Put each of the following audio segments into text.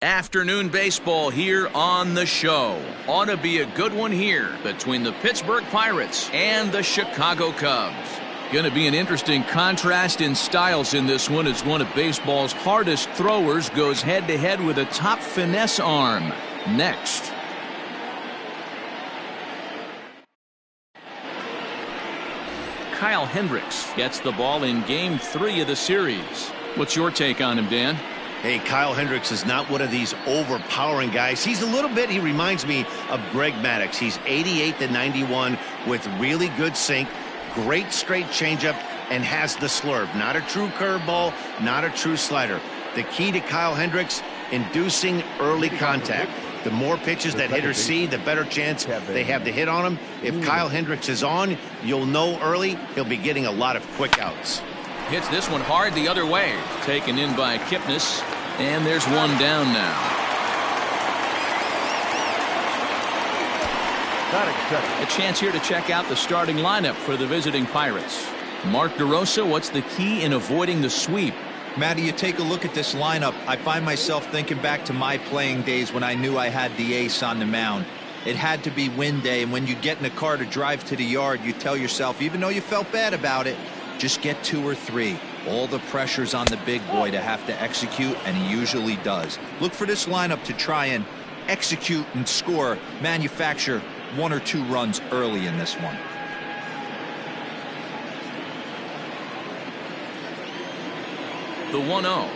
Afternoon baseball here on the show. Ought to be a good one here between the Pittsburgh Pirates and the Chicago Cubs. Going to be an interesting contrast in styles in this one as one of baseball's hardest throwers goes head-to-head with a top finesse arm. Next. Kyle Hendricks gets the ball in Game 3 of the series. What's your take on him, Dan? Hey, Kyle Hendricks is not one of these overpowering guys. He reminds me of Greg Maddux. He's 88 to 91 with really good sink, great straight changeup, and has the slurve. Not a true curveball, not a true slider. The key to Kyle Hendricks, inducing early contact. The more pitches that hitters see, the better chance they have to hit on him. If Kyle Hendricks is on, you'll know early he'll be getting a lot of quick outs. Hits this one hard the other way. Taken in by Kipnis. And there's one down now. A chance here to check out the starting lineup for the visiting Pirates. Mark DeRosa, what's the key in avoiding the sweep? Matty, you take a look at this lineup. I find myself thinking back to my playing days when I knew I had the ace on the mound. It had to be win day, and when you get in a car to drive to the yard, you tell yourself, even though you felt bad about it, just get 2 or 3. All the pressure's on the big boy to have to execute, and he usually does. Look for this lineup to try and execute and score, manufacture 1 or 2 runs early in this one. The 1-0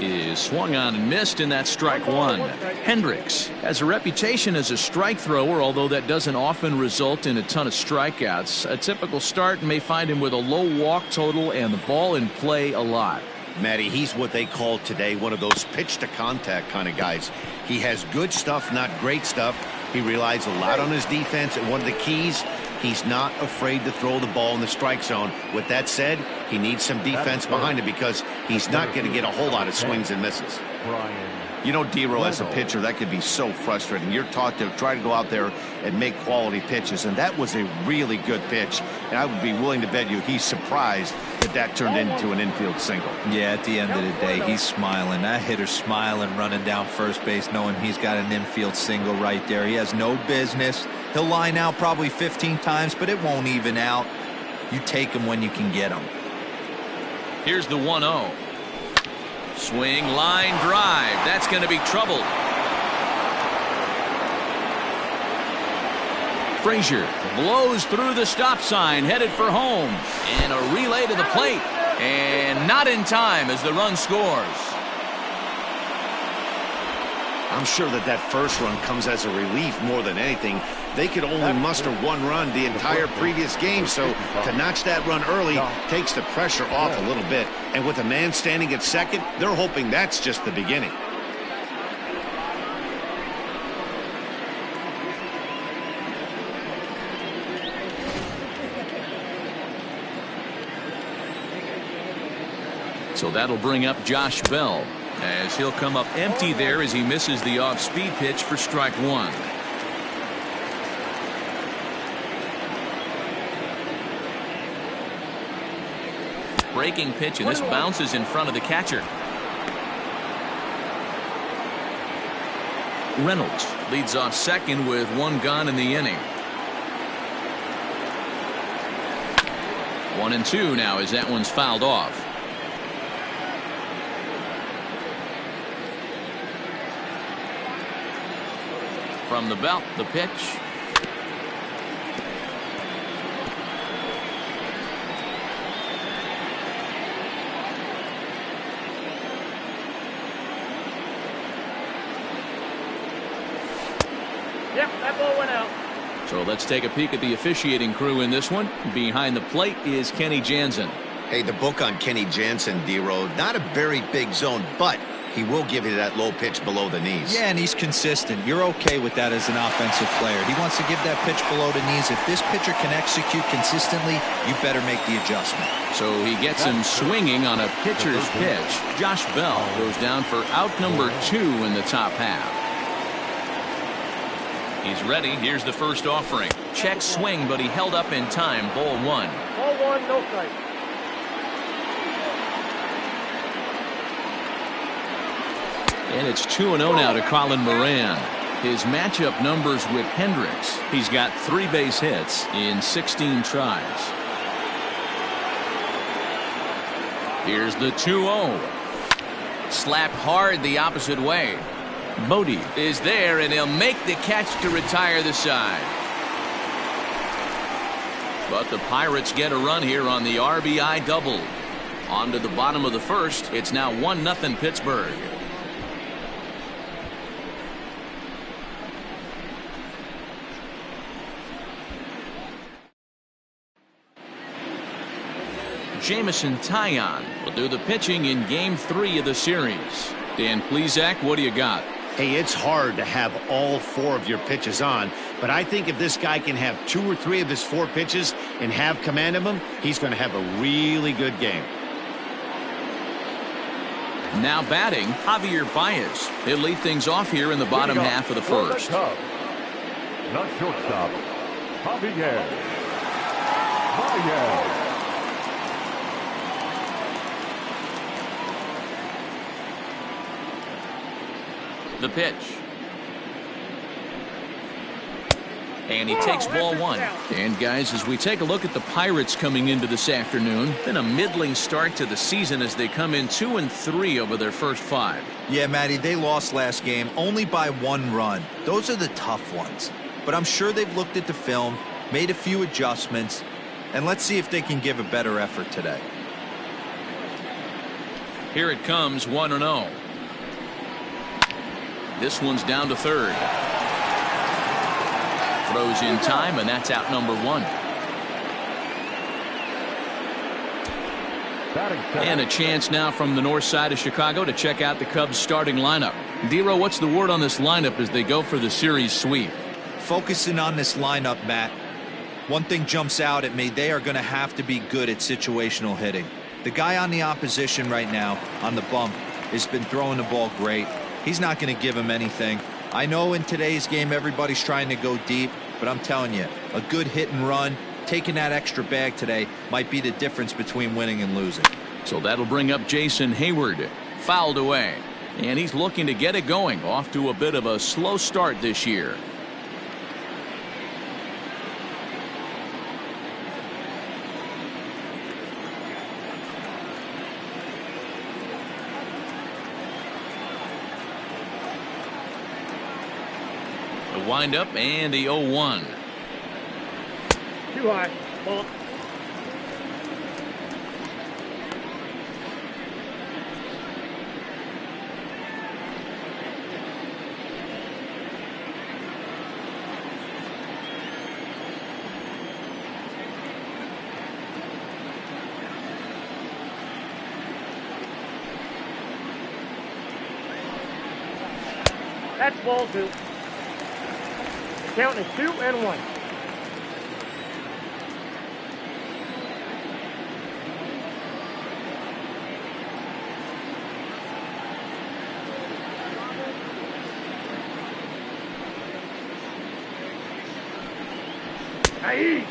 is swung on and missed, and that's strike 1. Hendricks has a reputation as a strike thrower, although that doesn't often result in a ton of strikeouts. A typical start may find him with a low walk total and the ball in play a lot. Matty, he's what they call today one of those pitch to contact kind of guys. He has good stuff, not great stuff. He relies a lot on his defense, and one of the keys, he's not afraid to throw the ball in the strike zone. With that said, he needs some defense behind him because he's not going to get a whole lot of swings and misses. You know, D-Row, as a pitcher, that could be so frustrating. You're taught to try to go out there and make quality pitches, and that was a really good pitch. And I would be willing to bet you he's surprised that turned into an infield single. Yeah, at the end of the day, he's smiling. That hitter's smiling, running down first base, knowing he's got an infield single right there. He has no business. He'll line out probably 15 times, but it won't even out. You take him when you can get him. Here's the 1-0. Swing, line drive. That's going to be trouble. Frazier blows through the stop sign, headed for home. And a relay to the plate. And not in time as the run scores. I'm sure that first run comes as a relief more than anything. They could only muster 1 run the entire previous game, so to notch that run early takes the pressure off a little bit. And with a man standing at second, they're hoping that's just the beginning. So that'll bring up Josh Bell, as he'll come up empty there as he misses the off-speed pitch for strike 1. Breaking pitch, and this bounces in front of the catcher. Reynolds leads off second with 1 gone in the inning. 1-2 now as that one's fouled off. From the belt, the pitch. Yep, that ball went out. So let's take a peek at the officiating crew in this one. Behind the plate is Kenny Jansen. Hey, the book on Kenny Jansen, D-Road, not a very big zone, but he will give you that low pitch below the knees. Yeah, and he's consistent. You're okay with that as an offensive player. He wants to give that pitch below the knees. If this pitcher can execute consistently, you better make the adjustment. So he gets him swinging on a pitcher's pitch. Josh Bell goes down for out number 2 in the top half. He's ready. Here's the first offering. Check swing, but he held up in time. Ball 1. Ball 1, no strike. And it's 2-0 now to Colin Moran. His matchup numbers with Hendricks. He's got 3 base hits in 16 tries. Here's the 2-0. Slapped hard the opposite way. Bodie is there, and he'll make the catch to retire the side. But the Pirates get a run here on the RBI double. On to the bottom of the first. It's now 1-0 Pittsburgh. Jameson Taillon will do the pitching in Game 3 of the series. Dan Plesac, what do you got? Hey, it's hard to have all 4 of your pitches on, but I think if this guy can have 2 or 3 of his 4 pitches and have command of them, he's going to have a really good game. Now batting, Javier Baez. He'll lead things off here in the bottom half of the first. Not shortstop, Javier Baez. The pitch. And he takes ball 1. And guys, as we take a look at the Pirates coming into this afternoon, been a middling start to the season as they come in 2-3 over their first 5. Yeah, Matty, they lost last game only by 1 run. Those are the tough ones. But I'm sure they've looked at the film, made a few adjustments, and let's see if they can give a better effort today. Here it comes, 1-0. This one's down to third. Throws in time, and that's out number 1. And a chance now from the north side of Chicago to check out the Cubs starting lineup. Dero, what's the word on this lineup as they go for the series sweep? Focusing on this lineup, Matt. One thing jumps out at me. They are going to have to be good at situational hitting. The guy on the opposition right now on the bump has been throwing the ball great. He's not going to give him anything. I know in today's game everybody's trying to go deep, but I'm telling you, a good hit and run, taking that extra bag today might be the difference between winning and losing. So that'll bring up Jason Hayward. Fouled away. And he's looking to get it going. Off to a bit of a slow start this year. Wind up and the 0-1. Too high. Ball. That's ball 2. Count is 2-1. Aye.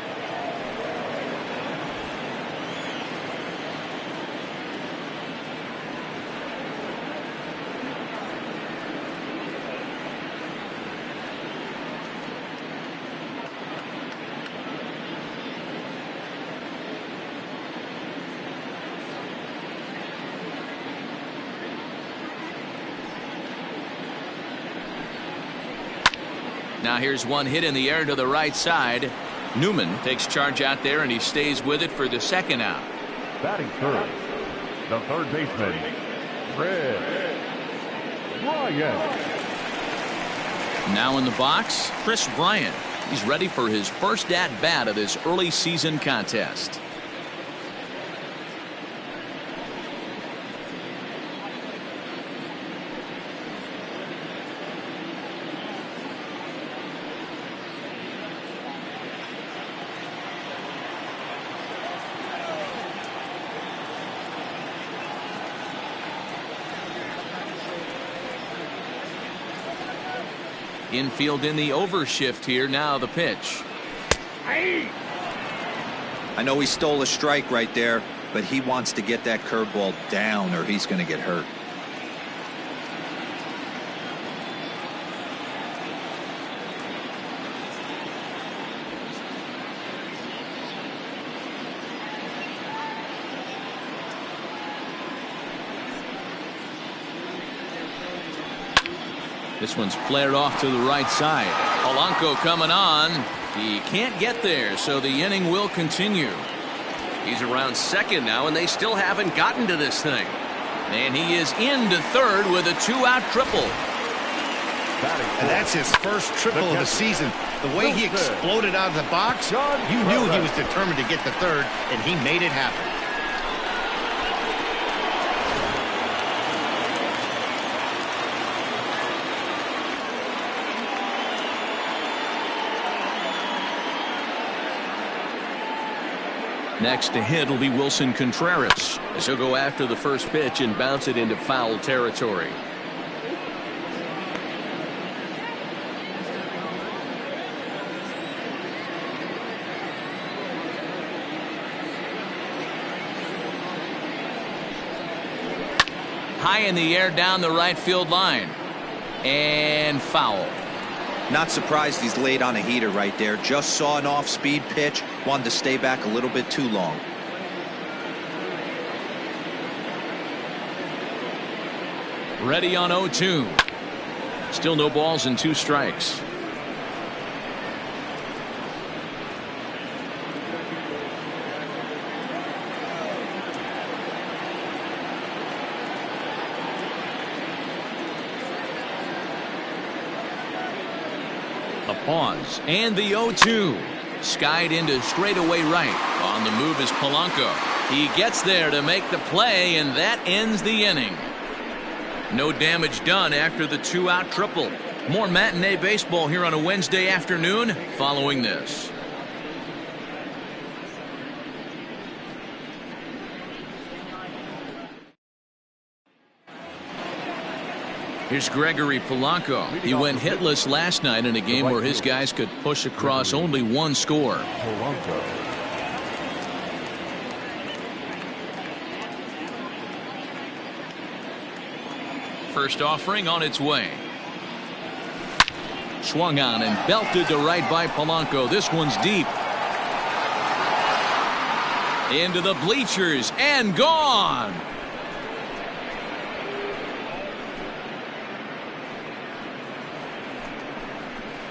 Now here's one hit in the air to the right side. Newman takes charge out there, and he stays with it for the second out. Batting third, the third baseman, Kris Bryant. Now in the box, Kris Bryant. He's ready for his first at-bat of this early season contest. Infield in the overshift here. Now the pitch. I know he stole a strike right there, but he wants to get that curveball down or he's going to get hurt. This one's flared off to the right side. Polanco coming on. He can't get there, so the inning will continue. He's around second now, and they still haven't gotten to this thing. And he is into third with a 2-out triple. And that's his first triple of the season. The way he exploded out of the box, you knew he was determined to get to third, and he made it happen. Next to hit will be Wilson Contreras, as he'll go after the first pitch and bounce it into foul territory. High in the air down the right field line. And foul. Not surprised he's laid on a heater right there. Just saw an off-speed pitch. Wanted to stay back a little bit too long. Ready on 0-2. Still no balls and 2 strikes. A pause and the 0-2. Skied into straightaway right. On the move is Polanco. He gets there to make the play, and that ends the inning. No damage done after the 2-out triple. More matinee baseball here on a Wednesday afternoon following this. Here's Gregory Polanco. He went hitless last night in a game where his guys could push across only 1 score. Polanco. First offering on its way. Swung on and belted to right by Polanco. This one's deep. Into the bleachers and gone.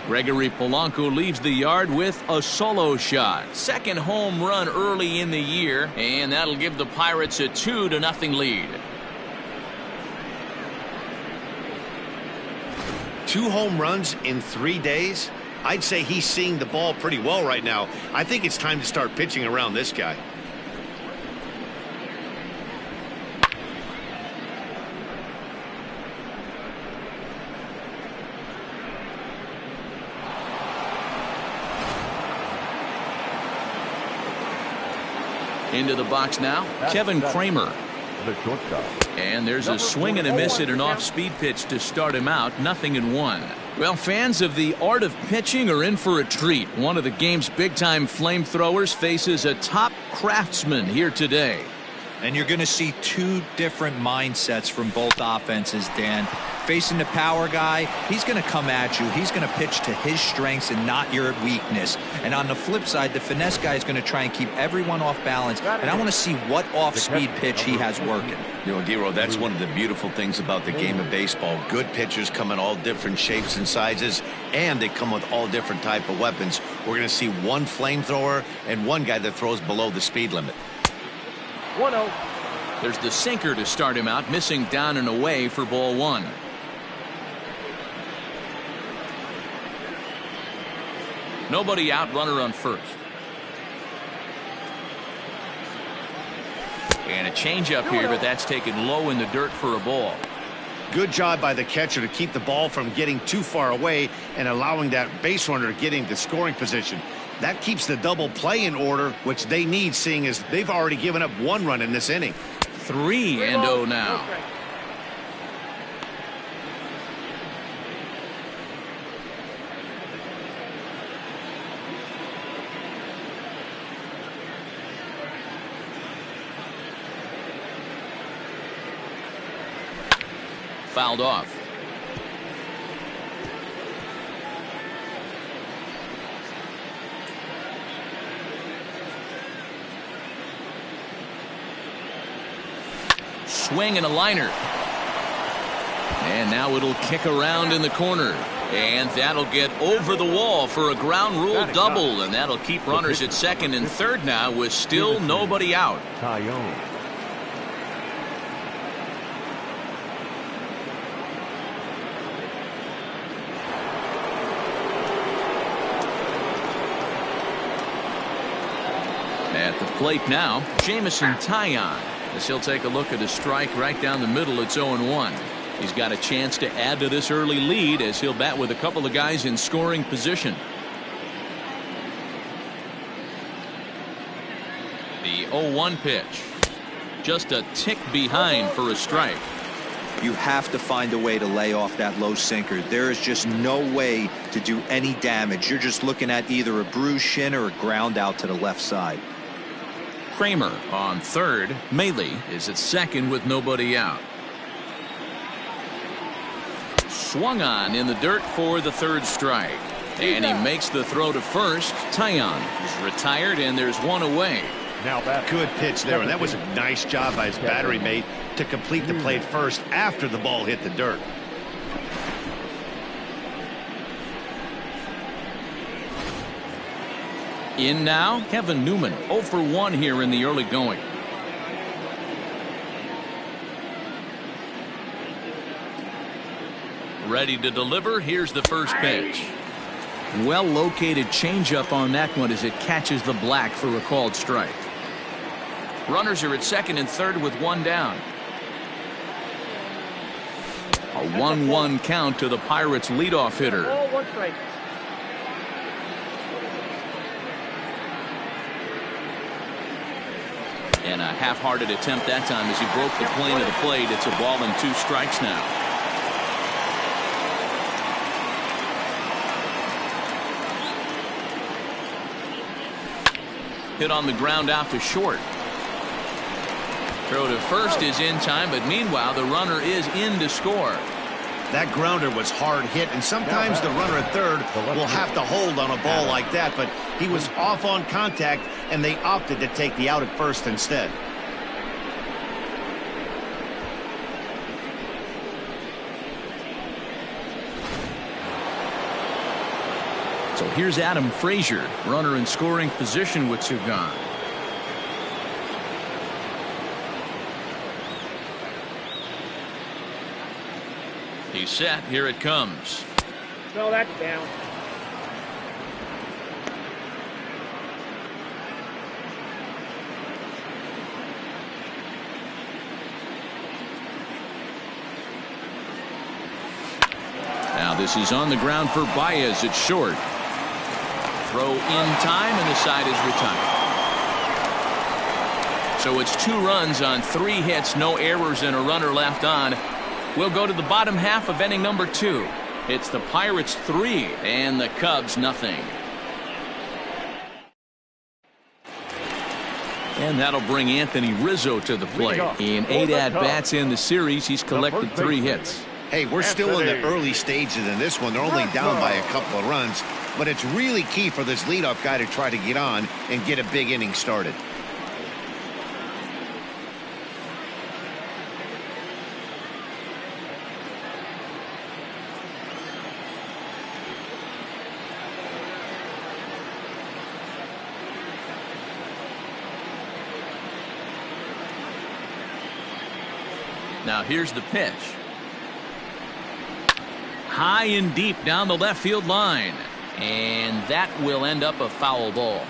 Gregory Polanco leaves the yard with a solo shot. Second home run early in the year, and that'll give the Pirates a 2-0 lead. 2 home runs in 3 days? I'd say he's seeing the ball pretty well right now. I think it's time to start pitching around this guy. Into the box now, Kevin Kramer. The shortstop. And there's a swing and a miss at an off-speed pitch to start him out. 0-1. Well, fans of the art of pitching are in for a treat. One of the game's big-time flamethrowers faces a top craftsman here today. And you're going to see 2 different mindsets from both offenses, Dan. Facing the power guy, he's going to come at you. He's going to pitch to his strengths and not your weakness. And on the flip side, the finesse guy is going to try and keep everyone off balance. And I want to see what off-speed pitch he has working. You know, Dero, that's one of the beautiful things about the game of baseball. Good pitchers come in all different shapes and sizes, and they come with all different type of weapons. We're going to see one flamethrower and one guy that throws below the speed limit. 1-0. There's the sinker to start him out, missing down and away for ball 1. Nobody out, runner on first. And a changeup here, but that's taken low in the dirt for a ball. Good job by the catcher to keep the ball from getting too far away and allowing that base runner to get into scoring position. That keeps the double play in order, which they need, seeing as they've already given up 1 run in this inning. 3-0 now. Fouled off. Swing and a liner. And now it'll kick around in the corner. And that'll get over the wall for a ground rule double. And that'll keep runners at second and third now with still nobody out. Tyone. At the plate now, Jameson Taillon, as he'll take a look at a strike right down the middle. It's 0-1. He's got a chance to add to this early lead as he'll bat with a couple of guys in scoring position. The 0-1 pitch. Just a tick behind for a strike. You have to find a way to lay off that low sinker. There is just no way to do any damage. You're just looking at either a bruised shin or a ground out to the left side. Kramer on third. Mahle is at second with nobody out. Swung on in the dirt for the third strike. And he makes the throw to first. Taillon is retired, and there's one away. Now that Good pitch there, and that was a nice job by his battery mate to complete the play first after the ball hit the dirt. In now, Kevin Newman, 0 for 1 here in the early going. Ready to deliver. Here's the first pitch. Well located changeup on that one as it catches the black for a called strike. Runners are at second and third with one down. A 1-1 count to the Pirates leadoff hitter. Ball, 1 strike. And a half-hearted attempt that time as he broke the plane of the plate. It's a ball and 2 strikes now. Hit on the ground out to short. Throw to first is in time, but meanwhile the runner is in to score. That grounder was hard hit, and sometimes the runner at third will have to hold on a ball like that, but he was off on contact, and they opted to take the out at first instead. So here's Adam Frazier, runner in scoring position with 2 gone. He's set. Here it comes. No, that's down. Now this is on the ground for Baez at short. Throw in time, and the side is retired. So it's 2 runs on 3 hits, no errors, and a runner left on. We'll go to the bottom half of inning number 2. It's the Pirates 3 and the Cubs nothing. And that'll bring Anthony Rizzo to the plate. In 8 at-bats in the series, he's collected 3 hits. Hey, we're still in the early stages in this one. They're only down by a couple of runs, but it's really key for this leadoff guy to try to get on and get a big inning started. Now here's the pitch. High and deep down the left field line. And that will end up a foul ball.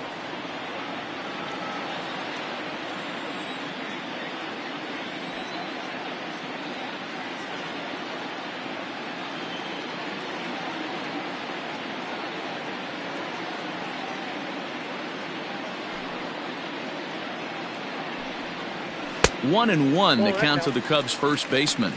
One and one, the count to the Cubs' first baseman.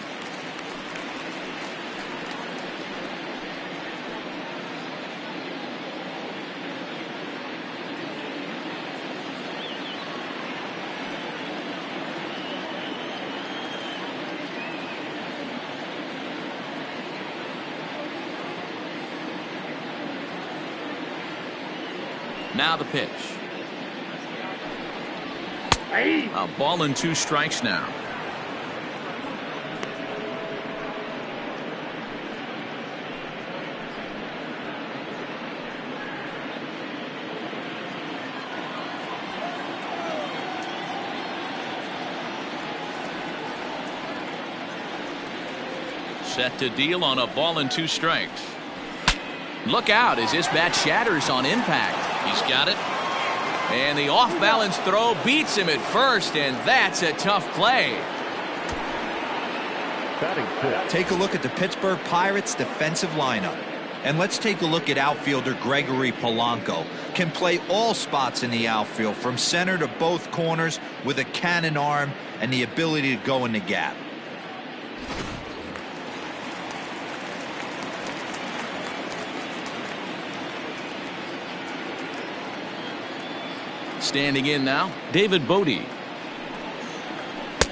Now the pitch. A ball and 2 strikes now. Set to deal on a ball and 2 strikes. Look out as this bat shatters on impact. He's got it. And the off-balance throw beats him at first, and that's a tough play. Take a look at the Pittsburgh Pirates defensive lineup. And let's take a look at outfielder Gregory Polanco. Can play all spots in the outfield from center to both corners with a cannon arm and the ability to go in the gap. Standing in now, David Bodie.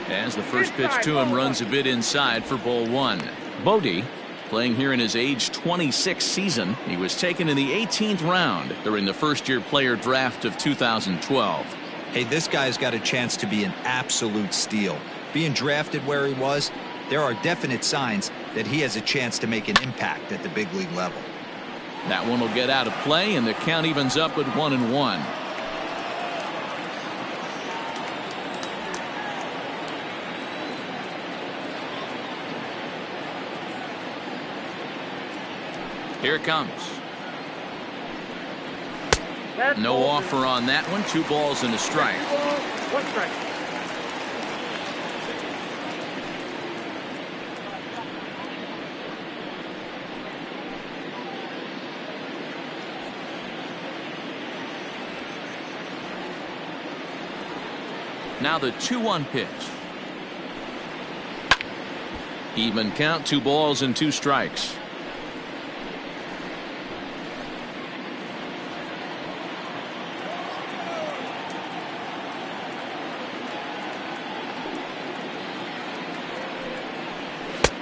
As the first pitch to him runs a bit inside for ball 1. Bodie, playing here in his age 26 season, he was taken in the 18th round during the first-year player draft of 2012. Hey, this guy's got a chance to be an absolute steal. Being drafted where he was, there are definite signs that he has a chance to make an impact at the big league level. That one will get out of play, and the count evens up at 1-1. Here it comes. No offer on that one. 2 balls and a strike. 1 strike. Now the 2-1 pitch. Even count, 2 balls and 2 strikes.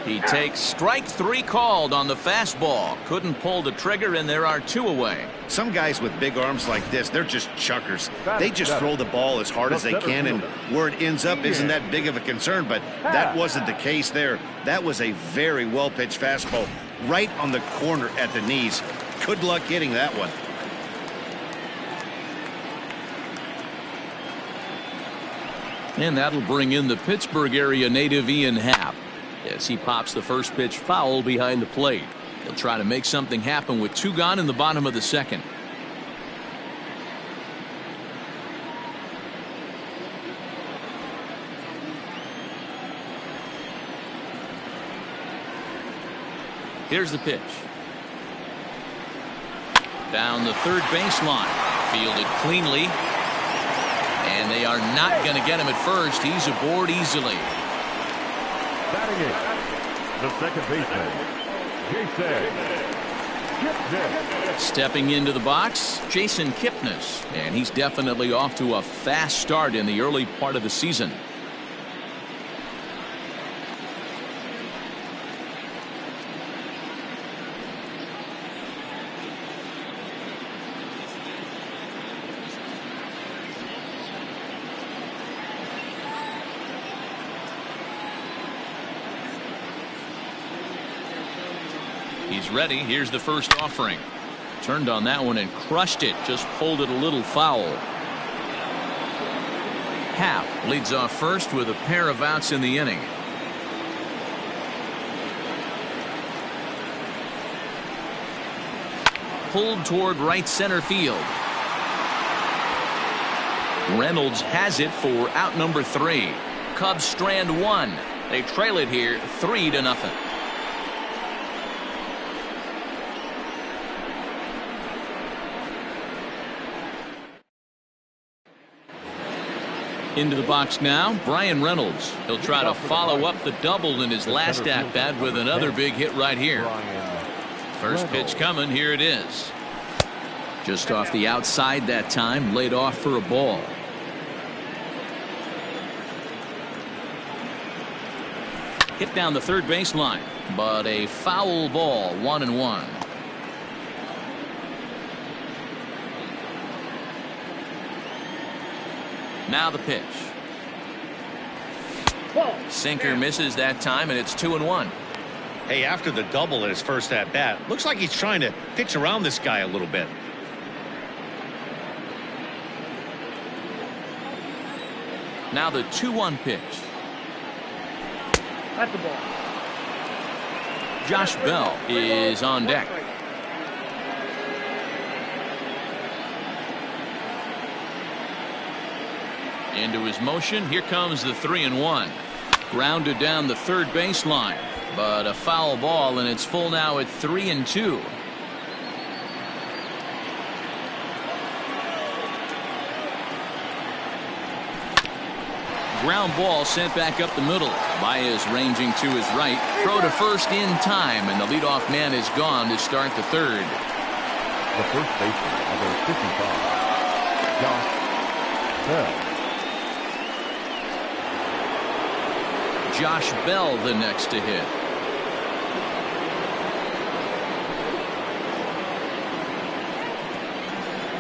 He takes strike 3 called on the fastball. Couldn't pull the trigger, and there are 2 away. Some guys with big arms like this, they're just chuckers. They just throw the ball as hard as they can, and where it ends up isn't that big of a concern, but that wasn't the case there. That was a very well-pitched fastball right on the corner at the knees. Good luck hitting that one. And that'll bring in the Pittsburgh area native Ian Happ as he pops the first pitch foul behind the plate. He'll try to make something happen with 2 gone in the bottom of the 2nd. Here's the pitch. Down the third baseline. Fielded cleanly. And they are not going to get him at first. He's aboard easily. Batting it, the second baseman, Jason Kipnis. Stepping into the box, Jason Kipnis. And he's definitely off to a fast start in the early part of the season. He's ready. Here's the first offering. Turned on that one and crushed it. Just pulled it a little foul. Happ leads off first with a pair of outs in the inning. Pulled toward right center field. Reynolds has it for out number 3. Cubs strand 1. They trail it here 3-0. Into the box now, Brian Reynolds. He'll try to follow up the double in his last at-bat with another big hit right here. First pitch coming, here it is. Just off the outside that time, laid off for a ball. Hit down the third baseline, but a foul ball, 1-1. Now the pitch. Sinker misses that time, and it's 2-1. Hey, after the double in his first at-bat, looks like he's trying to pitch around this guy a little bit. Now the 2-1 pitch. That's the ball. Josh Bell is on deck. Into his motion. Here comes the 3-1. Grounded down the third baseline, but a foul ball, and it's full now at 3-2. Ground ball sent back up the middle. Baez ranging to his right. Throw to first in time, and the leadoff man is gone to start the third. The first baseman, number 55, Josh Bell. Josh Bell the next to hit.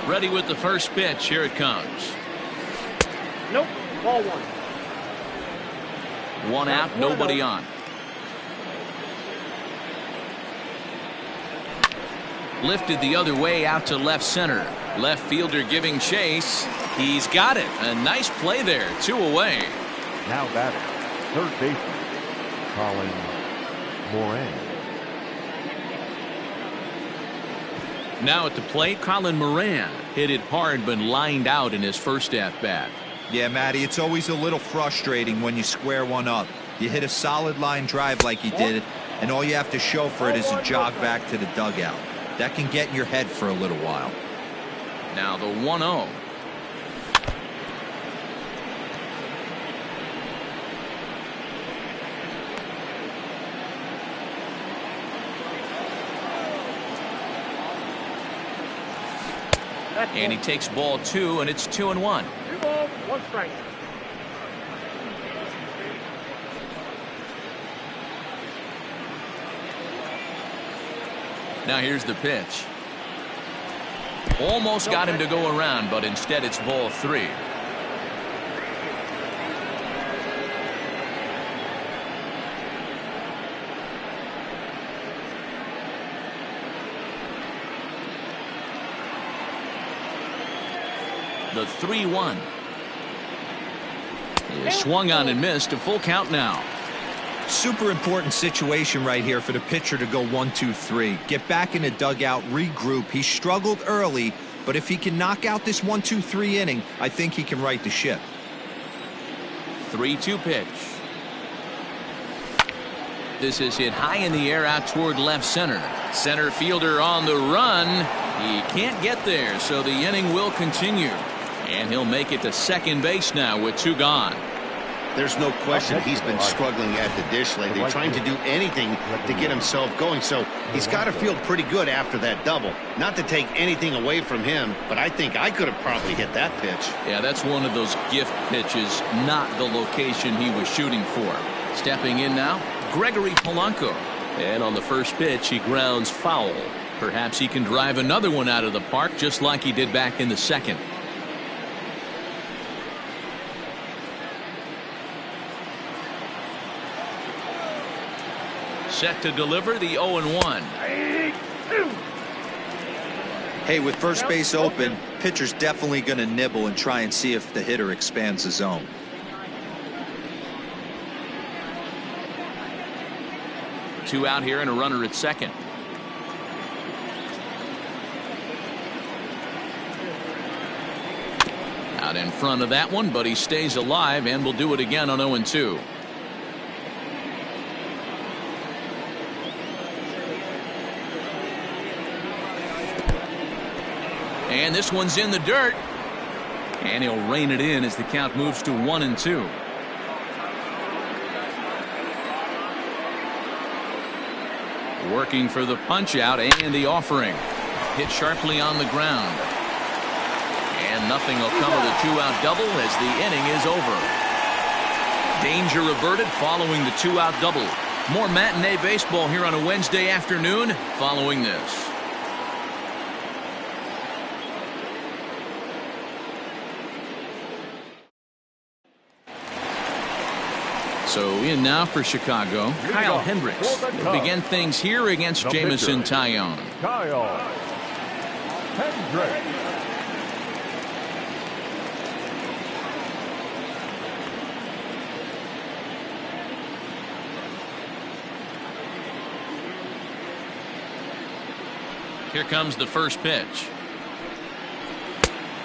Ready with the first pitch. Here it comes. Nope. Ball one. One out, nobody on. Lifted the other way out to left center. Left fielder giving chase. He's got it. A nice play there. 2 away. Now batting, third baseman, Colin Moran. Now at the plate, Colin Moran hit it hard but lined out in his first at-bat. Yeah, Matty, it's always a little frustrating when you square one up. You hit a solid line drive like he did, and all you have to show for it is a jog back to the dugout. That can get in your head for a little while. Now the 1-0. And he takes ball 2, and it's 2-1. 2 balls, 1 strike. Now here's the pitch. Almost got him to go around, but instead it's ball 3. The 3-1 is swung on and missed. A full count now. Super important situation right here for the pitcher to go 1-2-3. Get back in the dugout, regroup. He struggled early, but if he can knock out this 1-2-3 inning, I think he can right the ship. 3-2 pitch. This is hit high in the air out toward left center. Center fielder on the run. He can't get there, so the inning will continue. And he'll make it to second base now with 2 gone. There's no question he's been struggling at the dish lately, trying to do anything to get himself going. So he's got to feel pretty good after that double. Not to take anything away from him, but I think I could have probably hit that pitch. Yeah, that's one of those gift pitches, not the location he was shooting for. Stepping in now, Gregory Polanco. And on the first pitch, he grounds foul. Perhaps he can drive another one out of the park just like he did back in the second. Set to deliver the 0-1. Hey, with first base open, pitcher's definitely going to nibble and try and see if the hitter expands the zone. Two out here and a runner at second. Out in front of that one, but he stays alive and will do it again on 0-2. And this one's in the dirt. And he'll rein it in as the count moves to 1-2. Working for the punch out and the offering. Hit sharply on the ground. And nothing will come of the 2-out double as the inning is over. Danger averted following the 2-out double. More matinee baseball here on a Wednesday afternoon following this. So in now for Chicago, Kyle Hendricks. They begin things here against Jameson Taillon. Kyle Hendricks. Here comes the first pitch.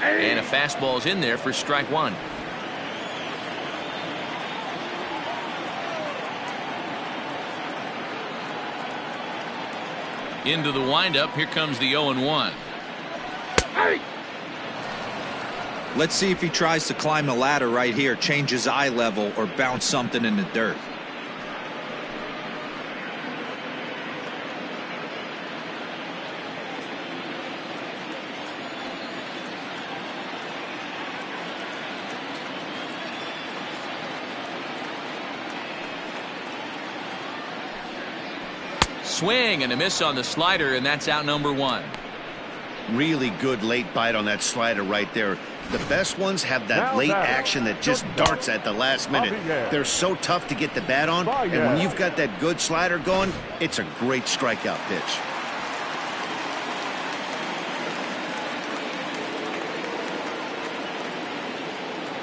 And a fastball's in there for strike one. Into the windup. Here comes the 0-1. Let's see if he tries to climb the ladder right here, change his eye level, or bounce something in the dirt. Swing and a miss on the slider, and that's out number one. Really good late bite on that slider right there. The best ones have that late action that just darts at the last minute. They're so tough to get the bat on, and when you've got that good slider going, it's a great strikeout pitch.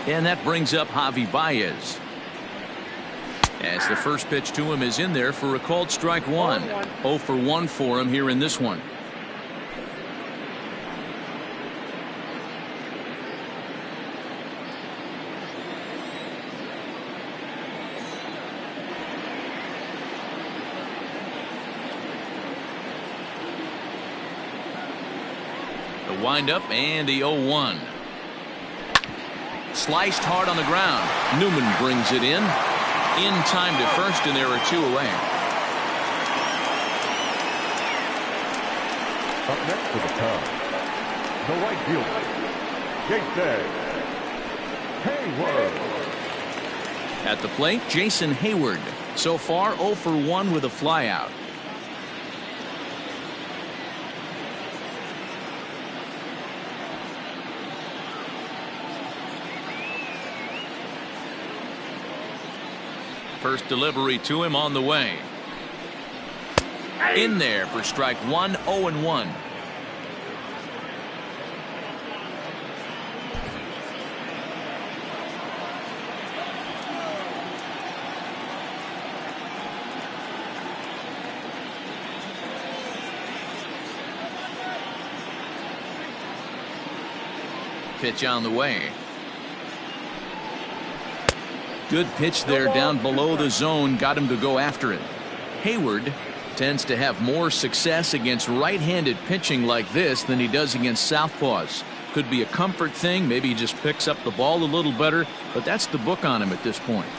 And that brings up Javi Baez. As the first pitch to him is in there for a called strike one. 0 for 1 for him here in this one. The windup and the 0-1. Sliced hard on the ground. Newman brings it in time to first, and there are two away. Up next for the Cubs, the right fielder, Jason Heyward. At the plate, Jason Heyward. So far, 0 for 1 with a flyout. First delivery to him on the way. In there for strike one. 0-1. Pitch on the way. Good pitch there down below the zone. Got him to go after it. Heyward tends to have more success against right-handed pitching like this than he does against southpaws. Could be a comfort thing. Maybe he just picks up the ball a little better. But that's the book on him at this point.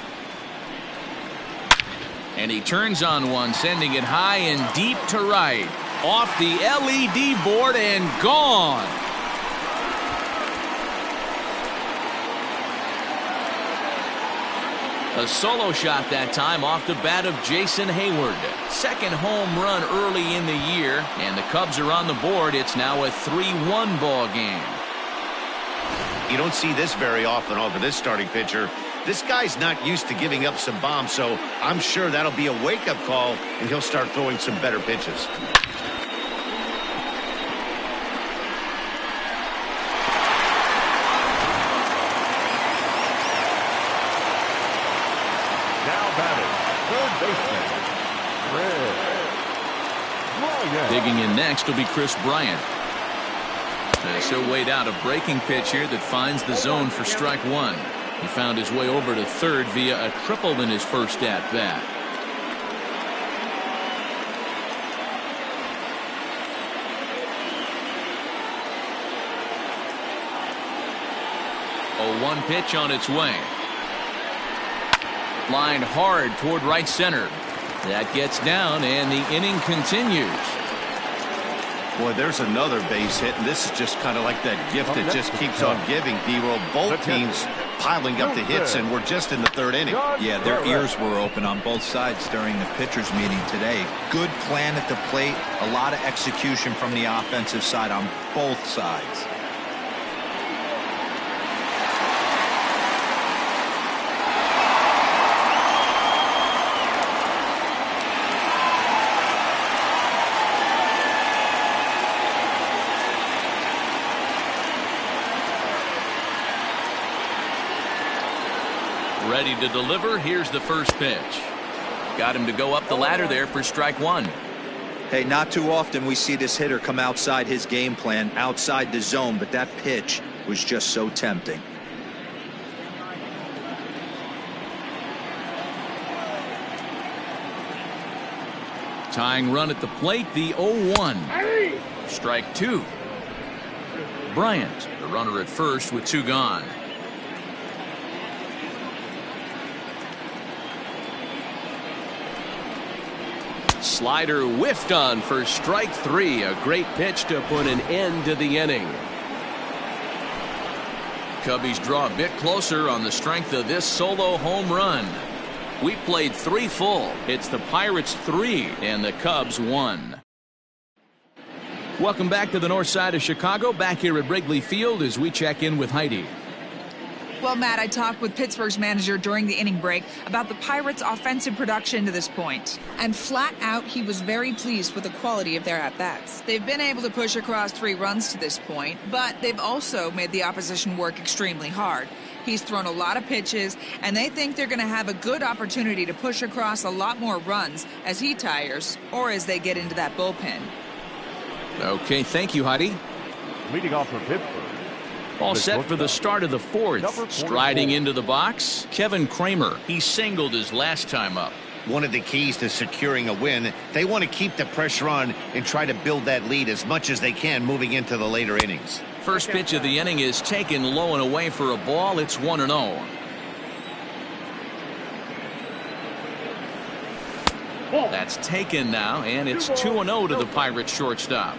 And he turns on one, sending it high and deep to right. Off the LED board and gone. A solo shot that time off the bat of Jason Heyward. Second home run early in the year, and the Cubs are on the board. It's now a 3-1 ball game. You don't see this very often over this starting pitcher. This guy's not used to giving up some bombs, so I'm sure that'll be a wake-up call, and he'll start throwing some better pitches. Digging in next will be Chris Bryant. As he'll wait out a breaking pitch here that finds the zone for strike one. He found his way over to third via a triple in his first at bat. A 1 pitch on its way. Lined hard toward right center. That gets down, and the inning continues. Boy, there's another base hit, and this is just kind of like that gift that just keeps on giving, D-Roll. Both teams piling up the hits, and we're just in the third inning. Yeah, their ears were open on both sides during the pitchers' meeting today. Good plan at the plate, a lot of execution from the offensive side on both sides. Ready to deliver. Here's the first pitch. Got him to go up the ladder there for strike one. Hey, not too often we see this hitter come outside his game plan, outside the zone, but that pitch was just so tempting. Tying run at the plate, the 0-1. Strike two. Bryant, the runner at first with two gone. Slider whiffed on for strike three. A great pitch to put an end to the inning. Cubbies draw a bit closer on the strength of this solo home run. We played three full. It's the Pirates 3 and the Cubs 1. Welcome back to the north side of Chicago, back here at Wrigley Field as we check in with Heidi. Well, Matt, I talked with Pittsburgh's manager during the inning break about the Pirates' offensive production to this point. And flat out, he was very pleased with the quality of their at-bats. They've been able to push across 3 runs to this point, but they've also made the opposition work extremely hard. He's thrown a lot of pitches, and they think they're going to have a good opportunity to push across a lot more runs as he tires or as they get into that bullpen. Okay, thank you, Heidi. Leading off for Pittsburgh. All set for the start of the fourth. Striding into the box, Kevin Kramer. He singled his last time up. One of the keys to securing a win, they want to keep the pressure on and try to build that lead as much as they can moving into the later innings. First pitch of the inning is taken low and away for a ball. It's 1-0. That's taken now, and it's 2-0 to the Pirates shortstop.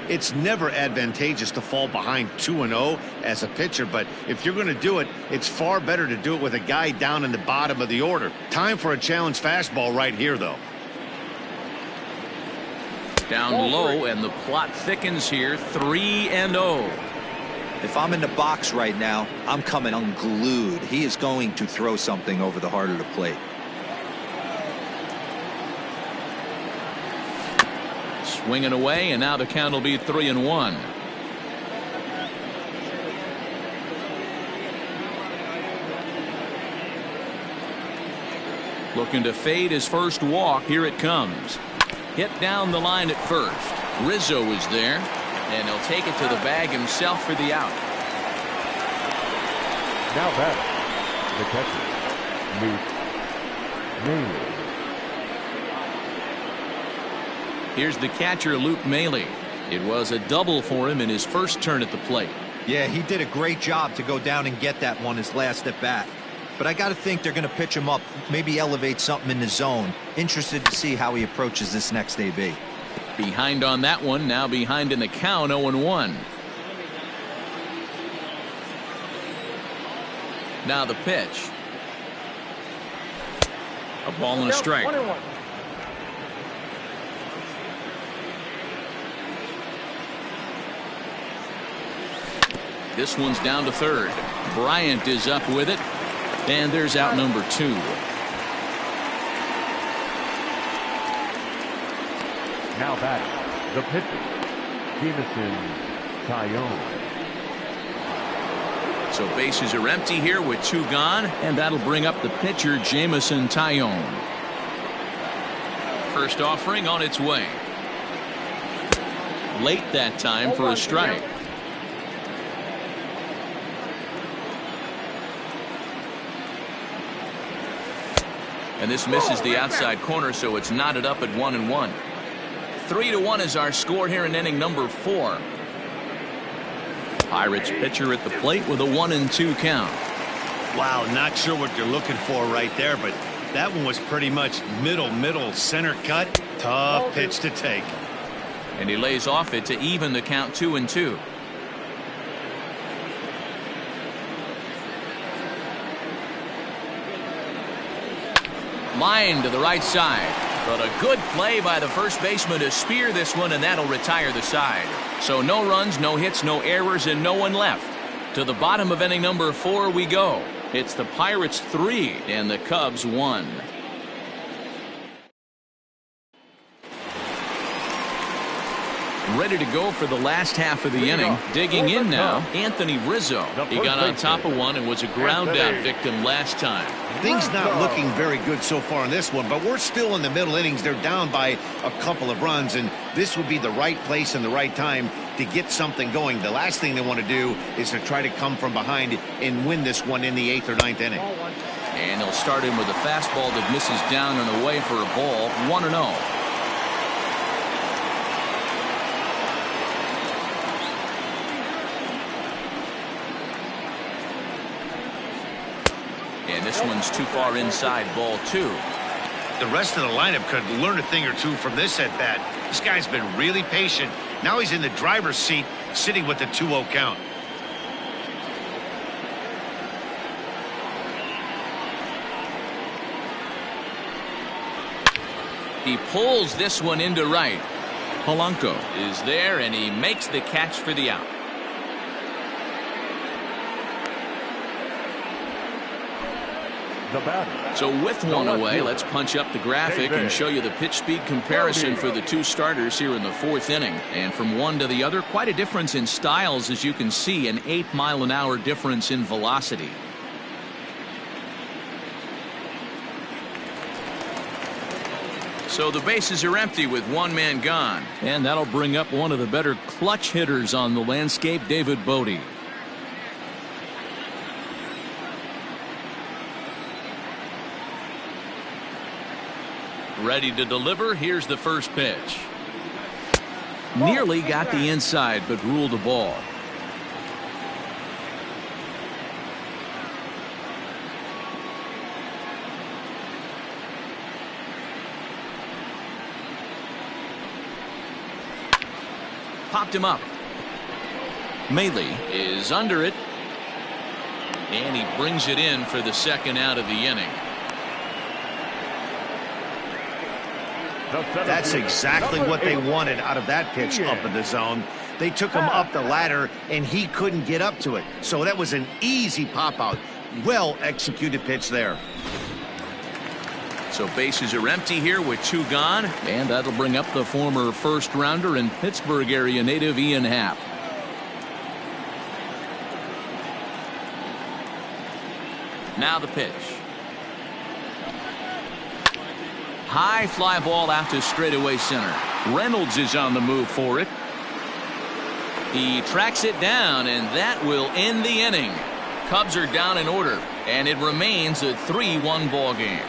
It's never advantageous to fall behind 2-0 as a pitcher, but if you're going to do it, it's far better to do it with a guy down in the bottom of the order. Time for a challenge fastball right here, though. Down low, and the plot thickens here. 3-0. If I'm in the box right now, I'm coming unglued. He is going to throw something over the heart of the plate. Swinging away, and now the count will be 3-1. Looking to fade his first walk. Here it comes. Hit down the line at first. Rizzo is there, and he'll take it to the bag himself for the out. Now batting, the catcher, Luke Maile. Here's the catcher, Luke Maile. It was a double for him in his first turn at the plate. Yeah, he did a great job to go down and get that one his last at bat. But I got to think they're going to pitch him up, maybe elevate something in the zone. Interested to see how he approaches this next AB. Behind on that one, now behind in the count, 0-1. Now the pitch. A ball and a strike. This one's down to third. Bryant is up with it. And there's out number 2. Now back, the pitcher, Jameson Taillon. So bases are empty here with 2 gone, and that'll bring up the pitcher, Jameson Taillon. First offering on its way. Late that time for a strike. And this misses the outside corner, so it's knotted up at 1-1. 3-1 is our score here in inning number 4. Pirates pitcher at the plate with a 1-2 count. Wow, not sure what you're looking for right there, but that one was pretty much middle center cut. Tough pitch to take. And he lays off it to even the count 2-2. Line to the right side, but a good play by the first baseman to spear this one, and that'll retire the side. So no runs, no hits, no errors, and no one left. To the bottom of inning number 4 we go. It's the Pirates 3 and the Cubs 1. ready to go for the last half of the inning. Digging in now, Anthony Rizzo. He got on top of one and was a ground out victim last time. Things not looking very good so far in this one, but we're still in the middle innings. They're down by a couple of runs, and this would be the right place and the right time to get something going. The last thing they want to do is to try to come from behind and win this one in the 8th or 9th inning. And they'll start in with a fastball that misses down and away for a ball. 1-0. And this one's too far inside, ball 2. The rest of the lineup could learn a thing or two from this at bat. This guy's been really patient. Now he's in the driver's seat, sitting with the 2-0 count. He pulls this one into right. Polanco is there, and he makes the catch for the out. The batter. So with one away, let's punch up the graphic and show you the pitch speed comparison for the two starters here in the 4th inning. And from one to the other, quite a difference in styles, as you can see, an 8-mile-an-hour difference in velocity. So the bases are empty with one man gone. And that'll bring up one of the better clutch hitters on the landscape, David Bote. Ready to deliver. Here's the first pitch. Nearly got the inside, but ruled a ball. Popped him up. Mahle is under it. And he brings it in for the second out of the inning. That's exactly what they wanted out of that pitch up in the zone. They took him up the ladder, and he couldn't get up to it. So that was an easy pop-out. Well-executed pitch there. So bases are empty here with 2 gone. And that'll bring up the former first-rounder and Pittsburgh area native Ian Happ. Now the pitch. High fly ball out to straightaway center. Reynolds is on the move for it. He tracks it down, and that will end the inning. Cubs are down in order, and it remains a 3-1 ball game.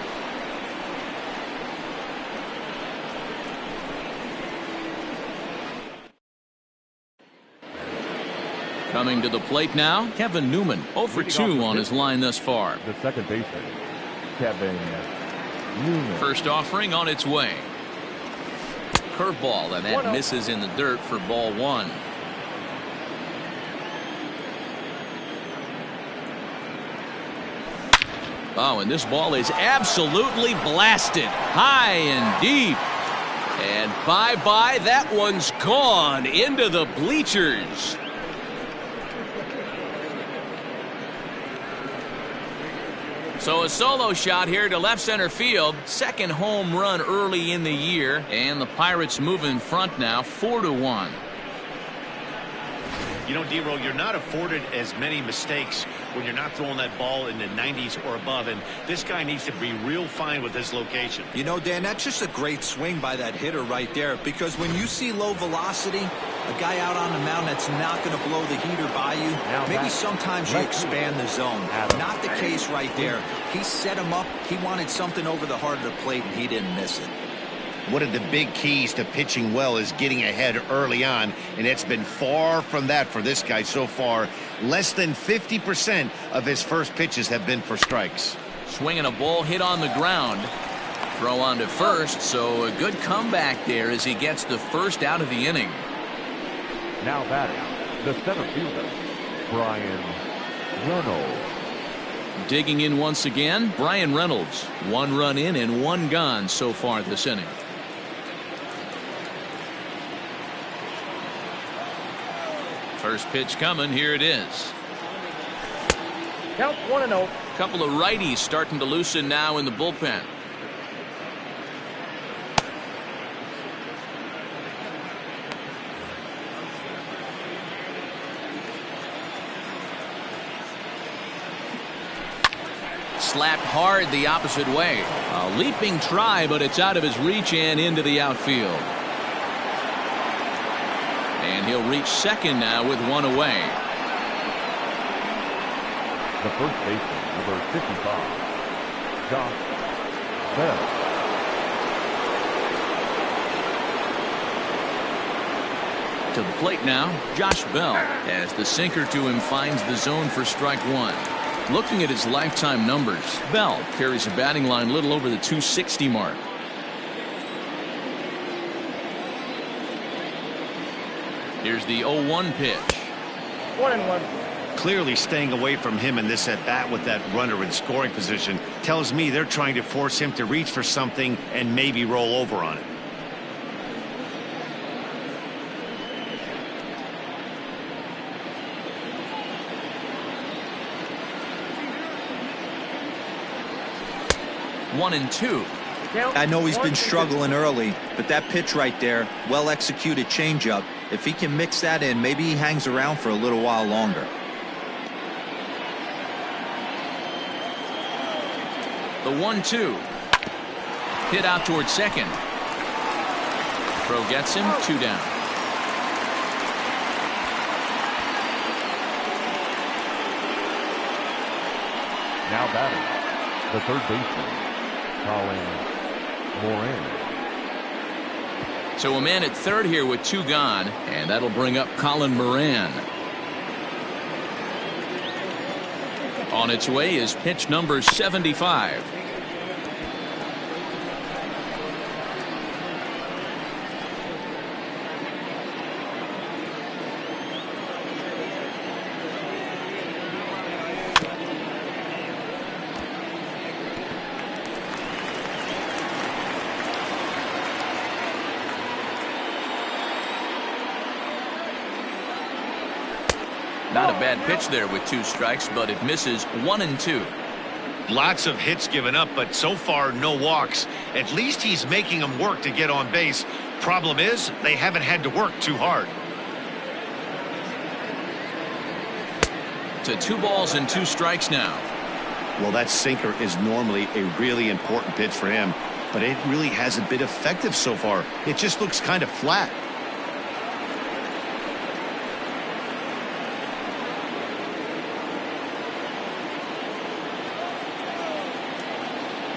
Coming to the plate now, Kevin Newman, 0 for 2 on his line thus far. The second baseman, Kevin Newman. First offering on its way. Curveball, and that misses in the dirt for ball 1. Oh, and this ball is absolutely blasted high and deep. And bye-bye, that one's gone into the bleachers. So a solo shot here to left center field. Second home run early in the year. And the Pirates move in front now 4-1. You know, D-Roll, you're not afforded as many mistakes when you're not throwing that ball in the 90s or above, and this guy needs to be real fine with his location. You know, Dan, that's just a great swing by that hitter right there, because when you see low velocity, a guy out on the mound that's not going to blow the heater by you, maybe sometimes you expand the zone. Not the case right there. He set him up. He wanted something over the heart of the plate, and he didn't miss it. One of the big keys to pitching well is getting ahead early on, and it's been far from that for this guy so far. Less than 50% of his first pitches have been for strikes. Swinging a ball hit on the ground. Throw on to first, so a good comeback there as he gets the first out of the inning. Now batting, the center fielder, Bryan Reynolds. Digging in once again, Bryan Reynolds. 1 run in and 1 gone so far this inning. First pitch coming. Here it is. Count 1-0. Couple of righties starting to loosen now in the bullpen. slapped hard the opposite way. A leaping try, but it's out of his reach and into the outfield. And he'll reach second now with one away. The first baseman, number 55, Josh Bell. To the plate now, Josh Bell, as the sinker to him finds the zone for strike one. Looking at his lifetime numbers, Bell carries a batting line little over the 260 mark. Here's the 0-1 pitch. 1-1. Clearly staying away from him in this at-bat with that runner in scoring position tells me they're trying to force him to reach for something and maybe roll over on it. One and two. I know he's been struggling early, but that pitch right there, well-executed changeup, if he can mix that in, maybe he hangs around for a little while longer. The 1-2. Hit out towards second. Throw gets him, 2 down. Now batting, the third baseman, Colin Moran. So a man at third here with 2 gone, and that'll bring up Colin Moran. On its way is pitch number 75. Not a bad pitch there with 2 strikes, but it misses 1 and 2. Lots of hits given up, but so far no walks. At least he's making them work to get on base. Problem is, they haven't had to work too hard. To 2 balls and 2 strikes now. Well, that sinker is normally a really important pitch for him, but it really hasn't been effective so far. It just looks kind of flat.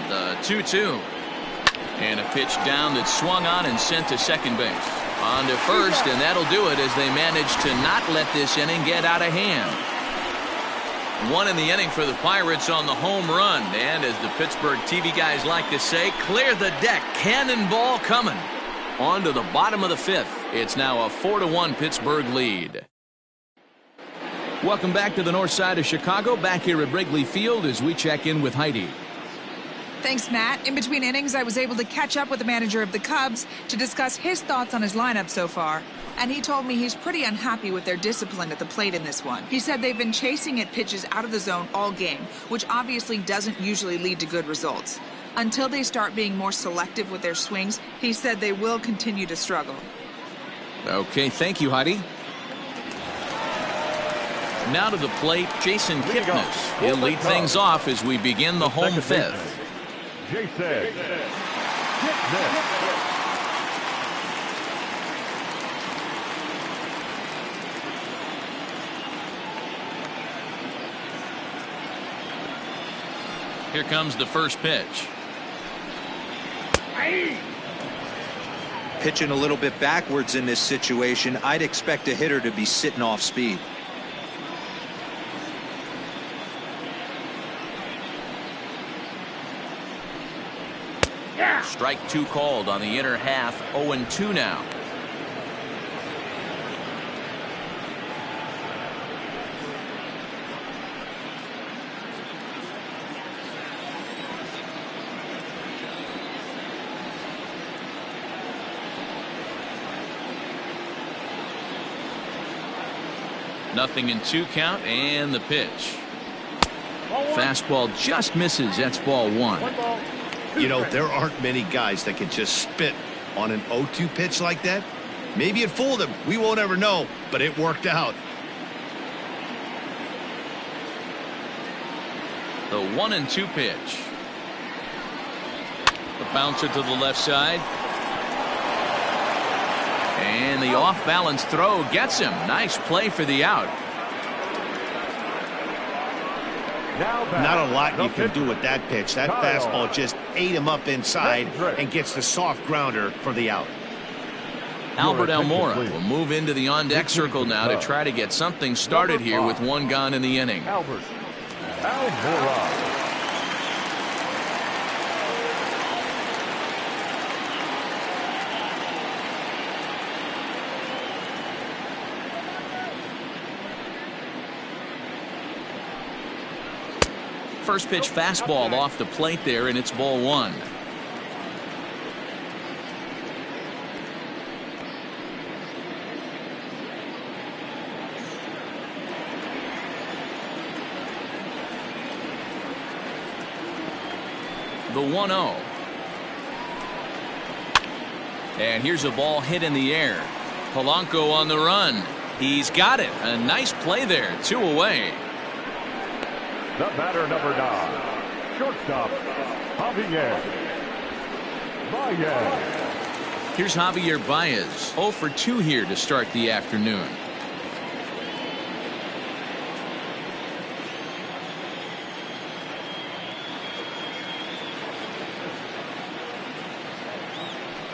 The 2-2. And a pitch down that's swung on and sent to second base. On to first, and that'll do it as they manage to not let this inning get out of hand. 1 in the inning for the Pirates on the home run. And as the Pittsburgh TV guys like to say, clear the deck. Cannonball coming. On to the bottom of the 5th. It's now a 4-1 Pittsburgh lead. Welcome back to the north side of Chicago. Back here at Wrigley Field as we check in with Heidi. Thanks, Matt. In between innings, I was able to catch up with the manager of the Cubs to discuss his thoughts on his lineup so far. And he told me he's pretty unhappy with their discipline at the plate in this one. He said they've been chasing at pitches out of the zone all game, which obviously doesn't usually lead to good results. Until they start being more selective with their swings, he said they will continue to struggle. Okay, thank you, Heidi. Now to the plate, Jason Kipnis. He'll lead things off as we begin the home 5th. Jason Kipnis. Here comes the first pitch. Pitching a little bit backwards in this situation, I'd expect a hitter to be sitting off speed. Strike 2 called on the inner half. 0-2 now. Nothing in 2 count, and the pitch. Fastball just misses. That's ball 1. You know, there aren't many guys that can just spit on an 0-2 pitch like that. Maybe it fooled him. We won't ever know, but it worked out. The 1-2 pitch. The bouncer to the left side. And the off-balance throw gets him. Nice play for the out. Not a lot you can do with that pitch. That fastball just ate him up inside and gets the soft grounder for the out. Albert Almora will move into the on-deck circle now to try to get something started here with one gone in the inning. Albert Almora. First pitch fastball off the plate there, and it's ball one. The 1-0. And here's a ball hit in the air. Polanco on the run. He's got it. A nice play there. 2 away. The batter, number 9, shortstop, Javier Baez. Here's Javier Baez, 0 for 2 here to start the afternoon.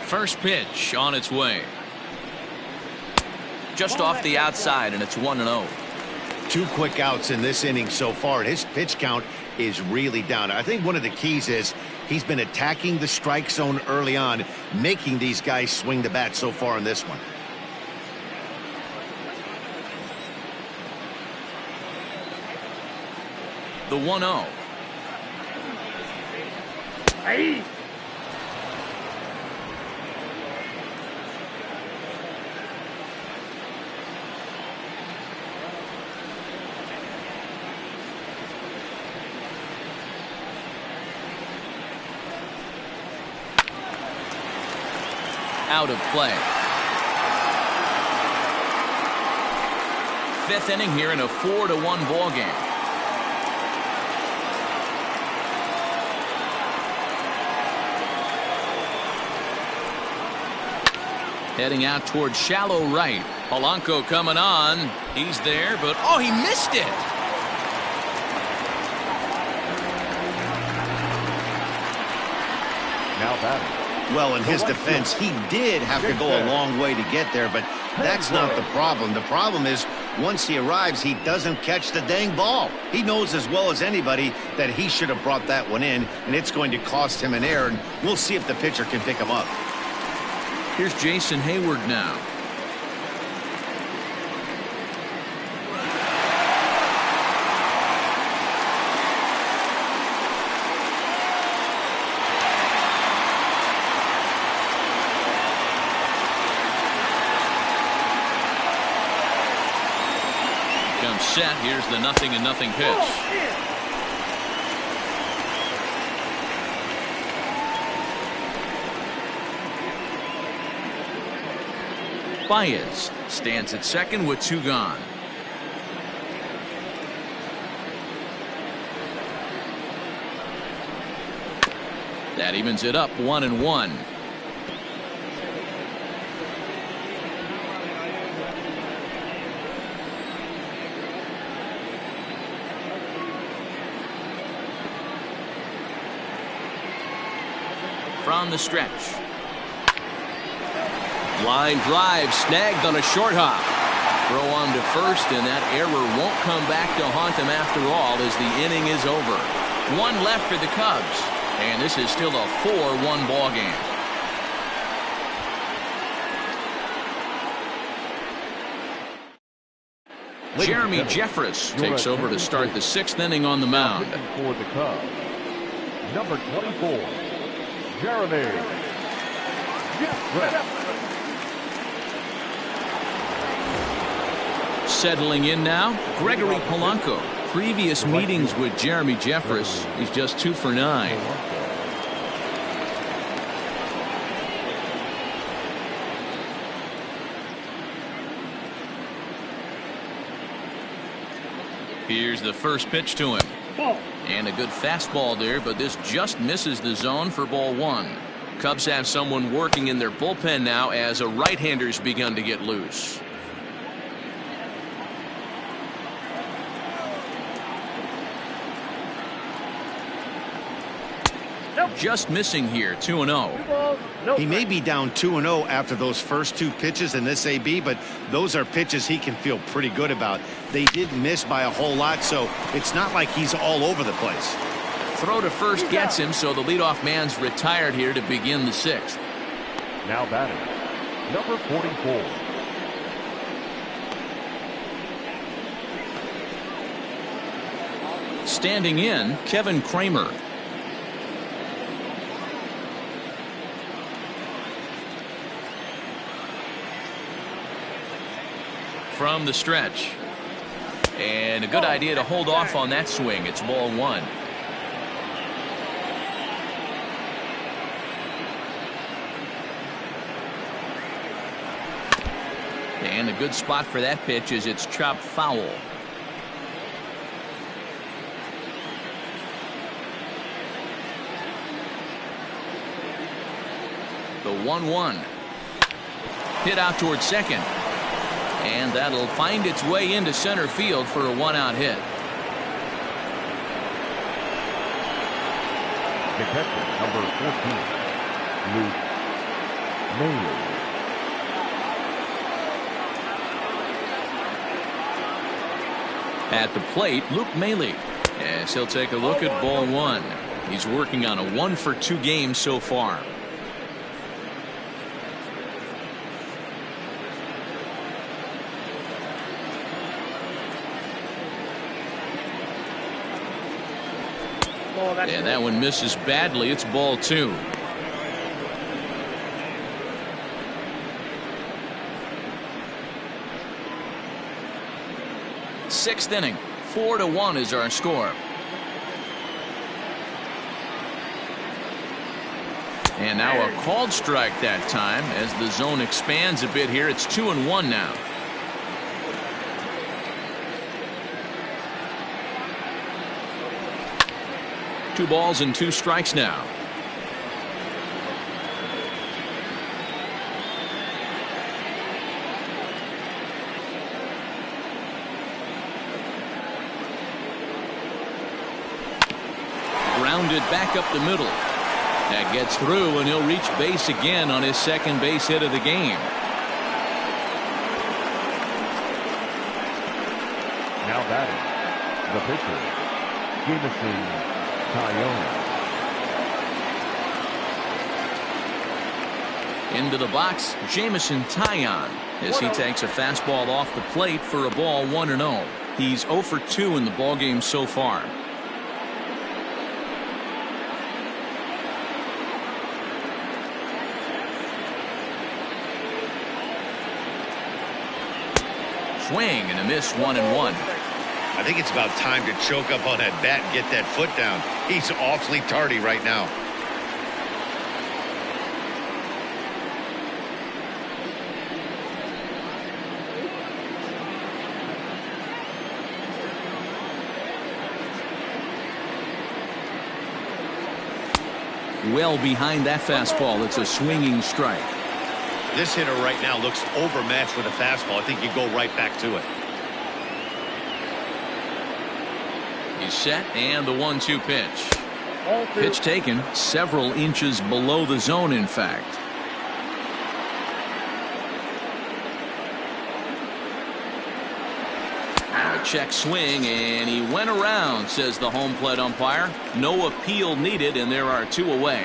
First pitch on its way. Just off the outside, and it's 1-0. 2 quick outs in this inning so far. His pitch count is really down. I think one of the keys is he's been attacking the strike zone early on, making these guys swing the bat so far in this one. The 1-0. Hey. Out of play. 5th inning here in a 4-1 ball game. Heading out towards shallow right. Polanco coming on. He's there, but oh, he missed it. Now batting. Well, in his defense, he did have to go a long way to get there, but that's not the problem. The problem is once he arrives, he doesn't catch the dang ball. He knows as well as anybody that he should have brought that one in, and it's going to cost him an error, and we'll see if the pitcher can pick him up. Here's Jason Hayward now. Set. Here's the 0-0 pitch. Baez stands at second with 2 gone. That evens it up 1-1. From the stretch. Line drive snagged on a short hop. Throw on to first, and that error won't come back to haunt them after all as the inning is over. 1 left for the Cubs, and this is still a 4-1 ball game. Jeremy Jeffress takes over to start the 6th inning on the mound. For the Cubs, number 24. Jeremy Jeffress. Settling in now, Gregory Polanco. Previous meetings with Jeremy Jeffress, he's just 2 for 9. Here's the first pitch to him. And a good fastball there, but this just misses the zone for ball one. Cubs have someone working in their bullpen now as a right-hander's begun to get loose. Just missing here, 2-0. He may be down 2-0 after those first two pitches in this AB, but those are pitches he can feel pretty good about. They did miss by a whole lot, so it's not like he's all over the place. Throw to first gets him, so the leadoff man's retired here to begin the sixth. Now batting, number 44. Standing in, Kevin Kramer. From the stretch. And a good idea to hold off on that swing. It's ball one. And a good spot for that pitch is it's chopped foul. The 1-1. Hit out towards second. And that'll find its way into center field for a one-out hit. The catcher, number 14, Luke Maile. At the plate, Luke Maile. As he'll take a look at ball one. He's working on a 1-for-2 game so far. And that one misses badly. It's ball two. Sixth inning. 4-1 is our score. And now a called strike that time as the zone expands a bit here. It's 2-1 now. Two balls and two strikes now. Grounded back up the middle. That gets through, and he'll reach base again on his second base hit of the game. Now batting, the pitcher, Jameson Taillon. Into the box, Jameson Taillon, as he takes a fastball off the plate for a ball 1-0. He's 0 for 2 in the ballgame so far. Swing and a miss, 1-1. I think it's about time to choke up on that bat and get that foot down. He's awfully tardy right now. Well behind that fastball. It's a swinging strike. This hitter right now looks overmatched with a fastball. I think you go right back to it. He's set, and the 1-2 pitch. Pitch taken several inches below the zone, in fact. A check swing, and he went around, says the home plate umpire. No appeal needed, and there are two away.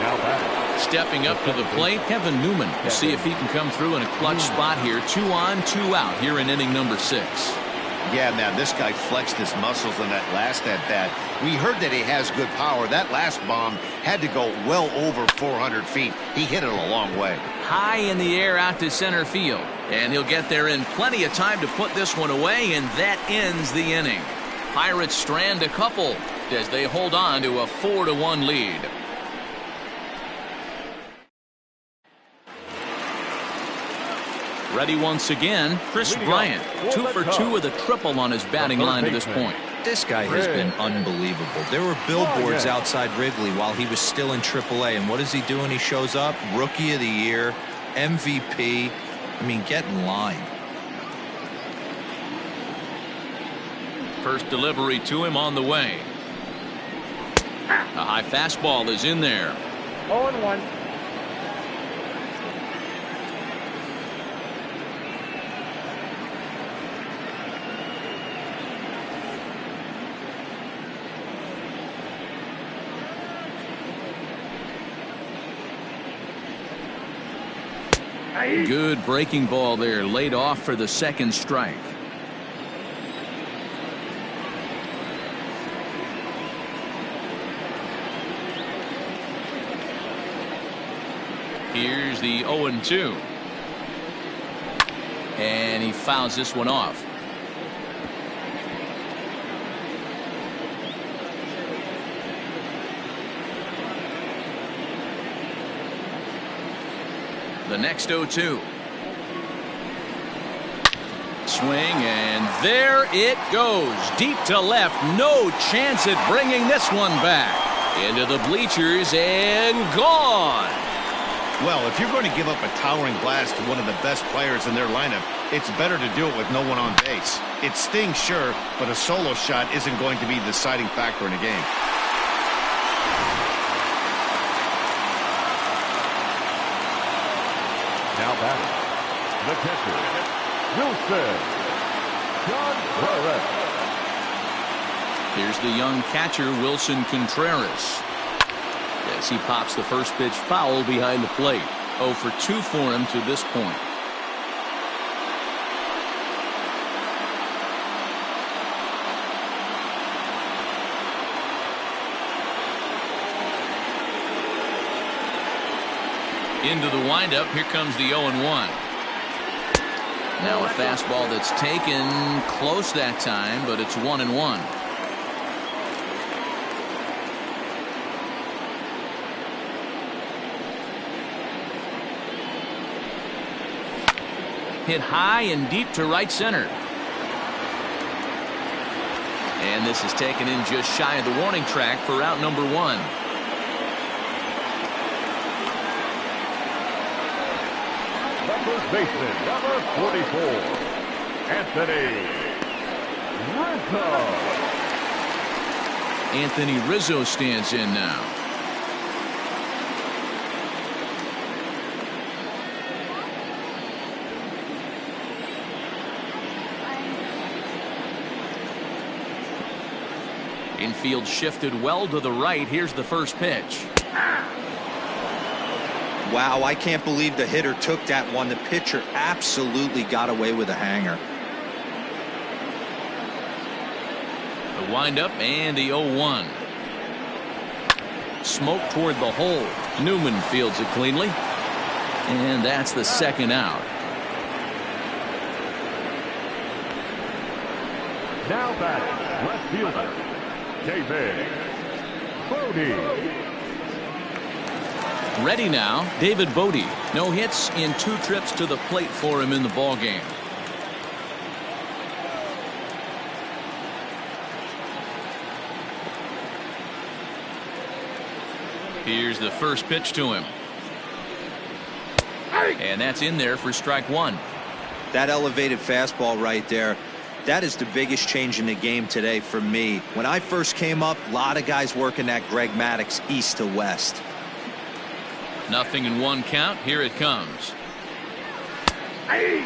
Now back. Stepping up to the plate, Kevin Newman. We'll see if he can come through in a clutch spot here. 2 on, 2 out here in inning number 6. Yeah, man, this guy flexed his muscles on that last at-bat. We heard that he has good power. That last bomb had to go well over 400 feet. He hit it a long way. High in the air out to center field. And he'll get there in plenty of time to put this one away, and that ends the inning. Pirates strand a couple as they hold on to a 4-1 lead. Ready once again, Chris Bryant, 2 for 2 with a triple on his batting line to this point. This guy has been unbelievable. There were billboards outside Wrigley while he was still in AAA, and what is he doing? He shows up, Rookie of the Year, MVP. I mean, get in line. First delivery to him on the way. A high fastball is in there. 0-1. Good breaking ball there, laid off for the second strike. Here's the 0-2. And he fouls this one off. The next 0-2. Swing, and there it goes. Deep to left. No chance at bringing this one back. Into the bleachers and gone. Well, if you're going to give up a towering blast to one of the best players in their lineup, it's better to do it with no one on base. It stings, sure, but a solo shot isn't going to be the deciding factor in a game. Now batting, the catcher, Wilson Contreras. Here's the young catcher, Wilson Contreras. As he pops the first pitch foul behind the plate. 0 for 2 for him to this point. Into the windup. Here comes the 0-1. Now a fastball that's taken close that time, but it's 1-1. Hit high and deep to right center. And this is taken in just shy of the warning track for out number 1. First baseman, number 44, Anthony Rizzo. Anthony Rizzo stands in now. Infield shifted well to the right. Here's the first pitch. Wow, I can't believe the hitter took that one. The pitcher absolutely got away with a hanger. The windup and the 0-1. Smoke toward the hole. Newman fields it cleanly. And that's the second out. Now batting, left fielder, David Bote. Ready now, David Bote. No hits in 2 trips to the plate for him in the ballgame. Here's the first pitch to him. And that's in there for strike 1. That elevated fastball right there, that is the biggest change in the game today for me. When I first came up, a lot of guys working that Greg Maddux east to west. 0-1 count. Here it comes. Hey,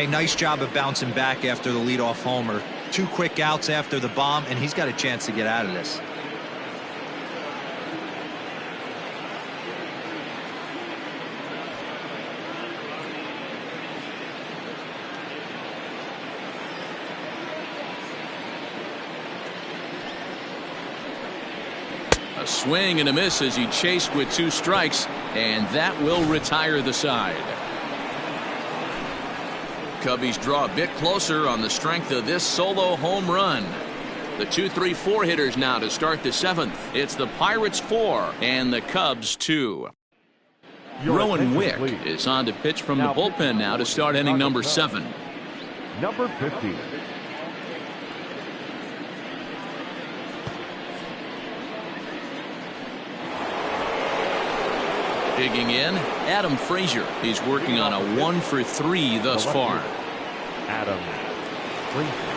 nice job of bouncing back after the leadoff homer. 2 quick outs after the bomb, and he's got a chance to get out of this. A swing and a miss as he chased with 2 strikes, and that will retire the side. Cubbies draw a bit closer on the strength of this solo home run. The 2-3-4 hitters now to start the 7th. It's the Pirates 4 and the Cubs 2. Rowan Wick is on to pitch from the bullpen now to start inning number 7. Number 50. Digging in, Adam Frazier. He's working on a 1-for-3 thus far. Adam Frazier.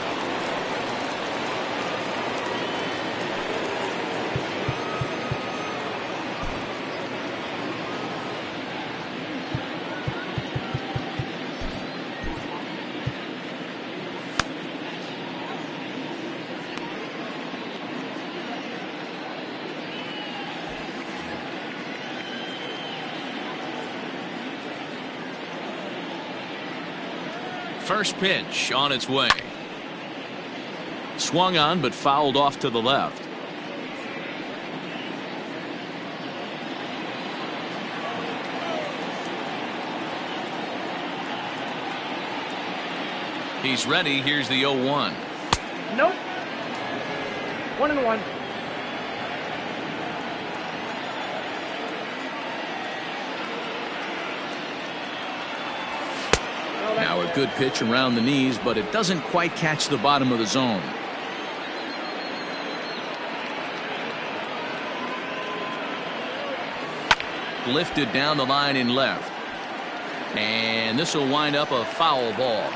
First pitch on its way. Swung on but fouled off to the left. He's ready. Here's the 0-1. Nope. 1-1. Now a good pitch around the knees, but it doesn't quite catch the bottom of the zone. Lifted down the line in left. And this will wind up a foul ball.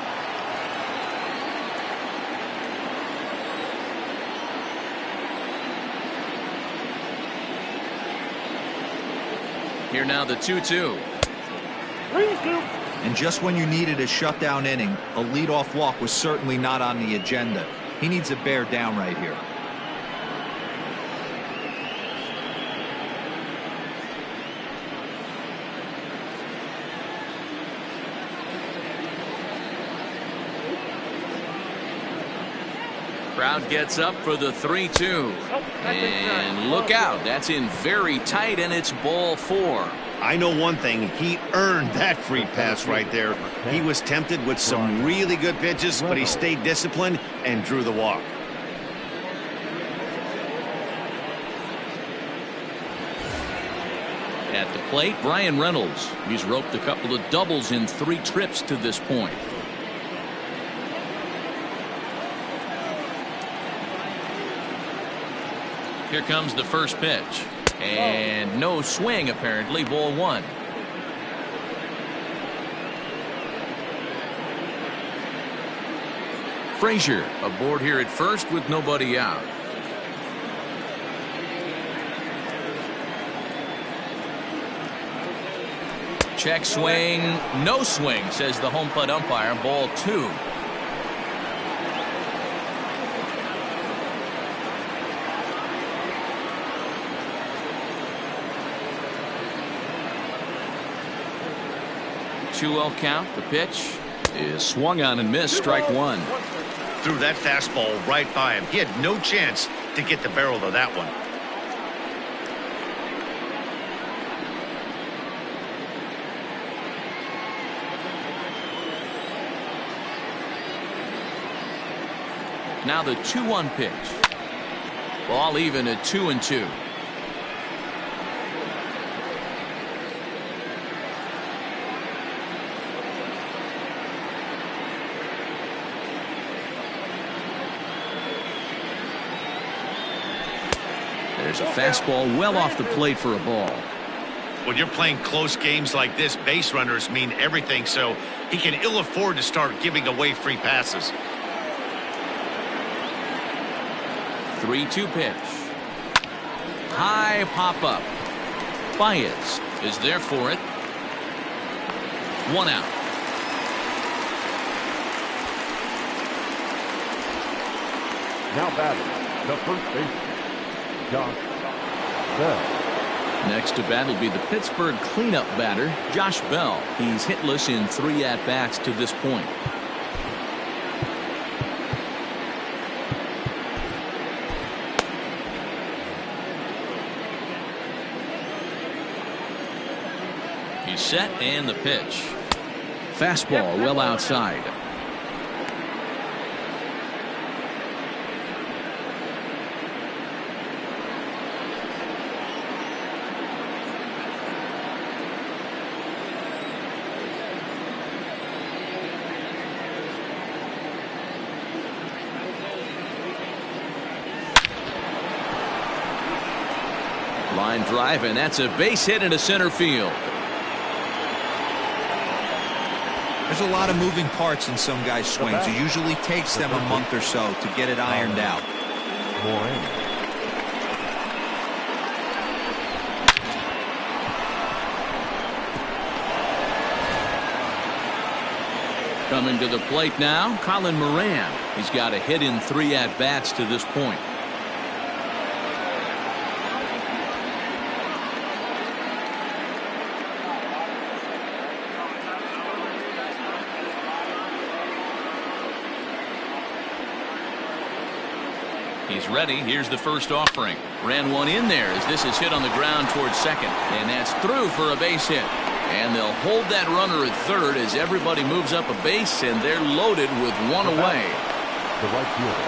Here now the 2-2. 3-2. And just when you needed a shutdown inning, a leadoff walk was certainly not on the agenda. He needs to bear down right here. Crowd gets up for the 3-2. And look out. That's in very tight, and it's ball 4. I know one thing. He earned that free pass right there. He was tempted with some really good pitches, but he stayed disciplined and drew the walk. At the plate, Brian Reynolds. He's roped a couple of doubles in 3 trips to this point. Here comes the first pitch. And no swing, apparently. Ball 1. Frazier aboard here at first with nobody out. Check swing. No swing, says the home plate umpire. Ball 2. Two-0 count. The pitch is swung on and missed. Strike 1. Threw that fastball right by him. He had no chance to get the barrel of that one. Now the 2-1 pitch. Ball even at 2-2. There's a fastball well off the plate for a ball. When you're playing close games like this, base runners mean everything, so he can ill afford to start giving away free passes. 3-2 pitch. High pop up. Baez is there for it. 1 out. Now batting, the first baseman, Josh Bell. Next to bat will be the Pittsburgh cleanup batter, Josh Bell. He's hitless in 3 at-bats to this point. He's set and the pitch. Fastball well outside. Line drive, and that's a base hit into center field. There's a lot of moving parts in some guys' swings. It usually takes them a month or so to get it ironed out. Coming to the plate now, Colin Moran. He's got a hit in 3 at-bats to this point. He's ready. Here's the first offering. Ran one in there as this is hit on the ground towards second. And that's through for a base hit. And they'll hold that runner at third as everybody moves up a base, and they're loaded with one away. The right fielder,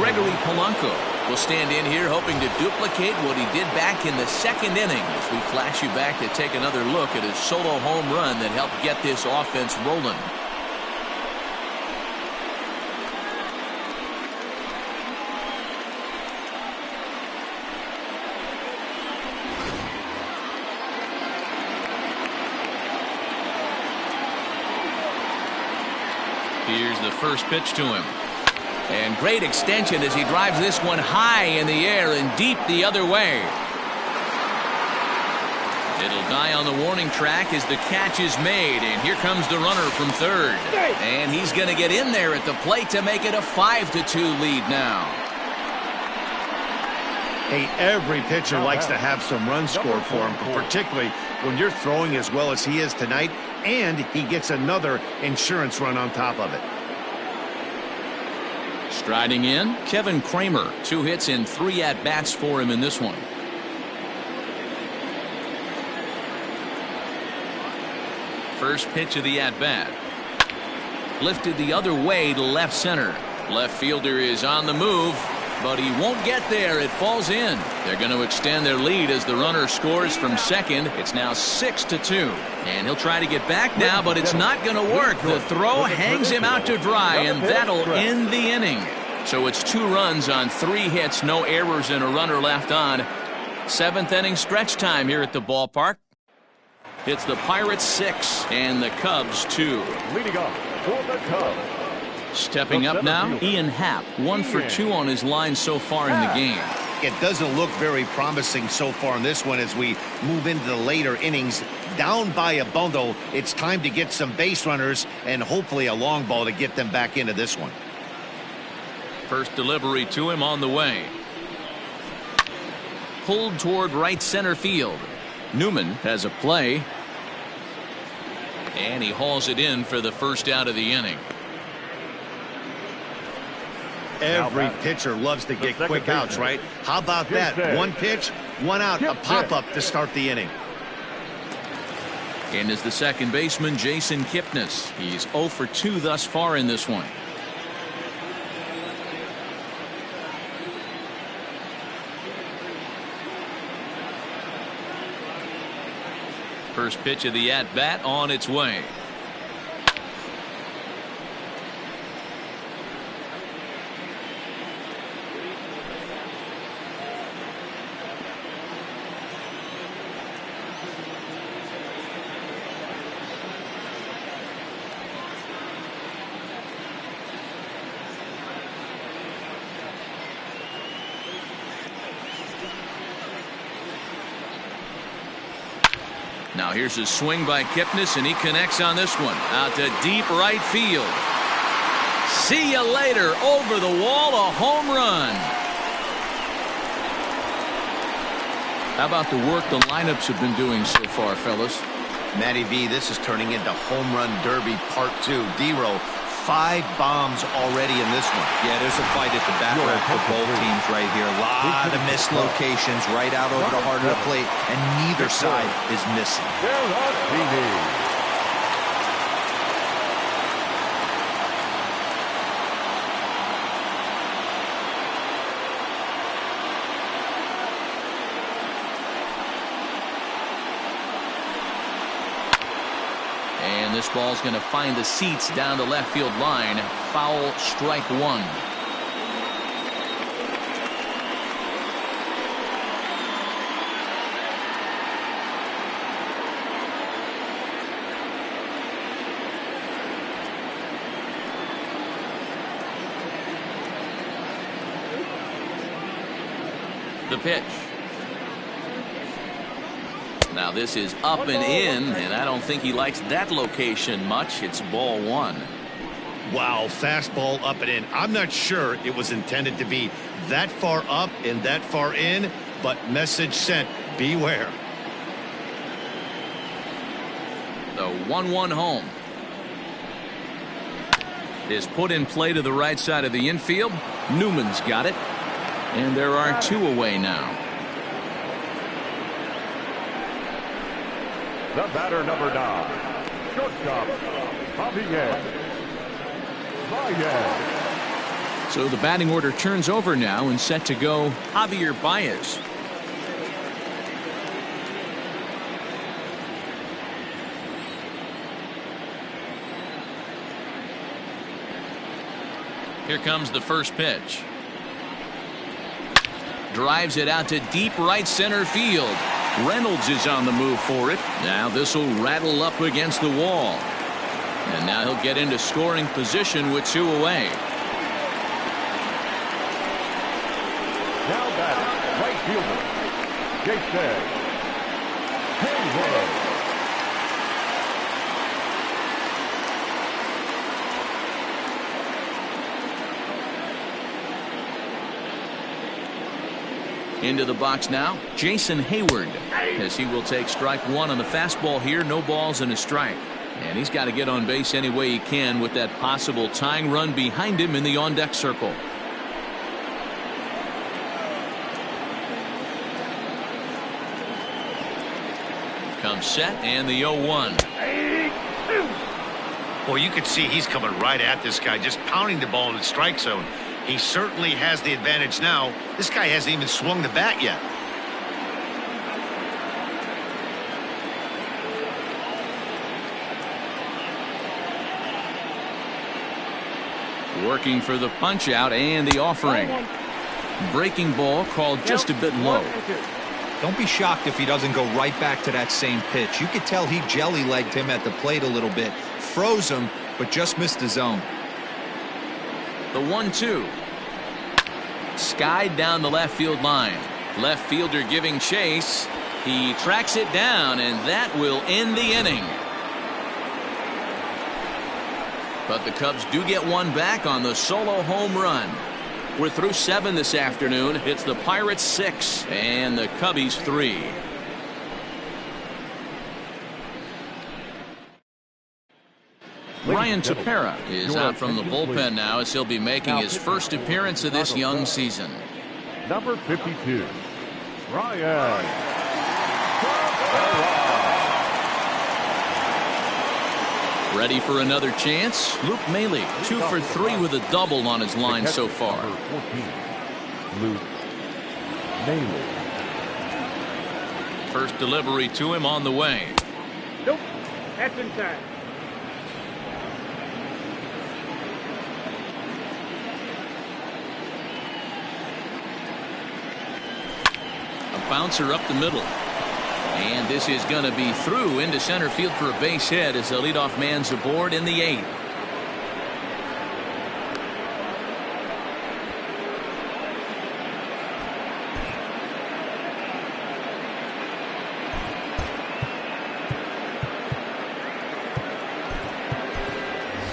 Gregory Polanco will stand in here hoping to duplicate what he did back in the second inning as we flash you back to take another look at his solo home run that helped get this offense rolling. Here's the first pitch to him. And great extension as he drives this one high in the air and deep the other way. It'll die on the warning track as the catch is made. And here comes the runner from third. And he's going to get in there at the plate to make it a 5-2 lead now. Hey, every pitcher likes to have some runs scored for him, particularly when you're throwing as well as he is tonight, and he gets another insurance run on top of it. Striding in, Kevin Kramer. 2 hits and 3 at-bats for him in this one. First pitch of the at-bat. Lifted the other way to left center. Left fielder is on the move, but he won't get there. It falls in. They're going to extend their lead as the runner scores from second. It's now 6-2. And he'll try to get back now, but it's not going to work. The throw hangs him out to dry, and that'll end the inning. So it's 2 runs on 3 hits, no errors, and a runner left on. 7th inning stretch time here at the ballpark. It's the Pirates 6 and the Cubs 2. leading up for the Cubs. Stepping up now, Ian Happ, 1 for 2 on his line so far in the game. It doesn't look very promising so far in this one as we move into the later innings. Down by a bundle, it's time to get some base runners and hopefully a long ball to get them back into this one. First delivery to him on the way. Pulled toward right center field. Newman has a play. And he hauls it in for the first out of the inning. Every pitcher loves to get quick outs, right? How about that? 1 pitch, 1 out, a pop-up to start the inning. And is the second baseman, Jason Kipnis. He's 0 for 2 thus far in this one. First pitch of the at-bat on its way. Now here's a swing by Kipnis, and he connects on this one. Out to deep right field. See you later. Over the wall, a home run. How about the work the lineups have been doing so far, fellas? Matty V, this is turning into Home Run Derby Part 2. D-Row, 5 bombs already in this one. Yeah, there's a fight at the bat rack for both teams right here. A lot of missed locations right out over the heart of the plate, and neither side is missing. And this ball's going to find the seats down the left field line. Foul, strike 1. The pitch. Now this is up and in, and I don't think he likes that location much. It's ball one. Wow, fastball up and in. I'm not sure it was intended to be that far up and that far in, but message sent, beware. The 1-1 home is put in play to the right side of the infield. Newman's got it, and there are 2 away now. The batter, number 9, shortstop, Javier Baez. So the batting order turns over now and set to go Javier Baez. Here comes the first pitch. Drives it out to deep right center field. Reynolds is on the move for it. Now this will rattle up against the wall. And now he'll get into scoring position with 2 away. Now batting, right fielder, Jason Hayward. Into the box now, Jason Hayward, as he will take strike 1 on the fastball here. No balls and a strike. And he's got to get on base any way he can with that possible tying run behind him in the on-deck circle. Comes set, and the 0-1. Well, you can see he's coming right at this guy, just pounding the ball in the strike zone. He certainly has the advantage now. This guy hasn't even swung the bat yet. Working for the punch out and the offering. Breaking ball called just a bit low. Don't be shocked if he doesn't go right back to that same pitch. You could tell he jelly-legged him at the plate a little bit. Froze him, but just missed the zone. The 1-2. Skied down the left field line. Left fielder giving chase. He tracks it down, and that will end the inning. But the Cubs do get one back on the solo home run. We're through 7 this afternoon. It's the Pirates 6 and the Cubbies 3. Ryan Tepera is out from the bullpen now, as he'll be making his first appearance of this young season. Number 52, Ryan. Ready for another chance? Luke Maile, 2 for 3 with a double on his line so far. Number 14, Luke Maile. First delivery to him on the way. Nope. That's inside. A bouncer up the middle. And this is going to be through into center field for a base hit as the leadoff man's aboard in the 8th.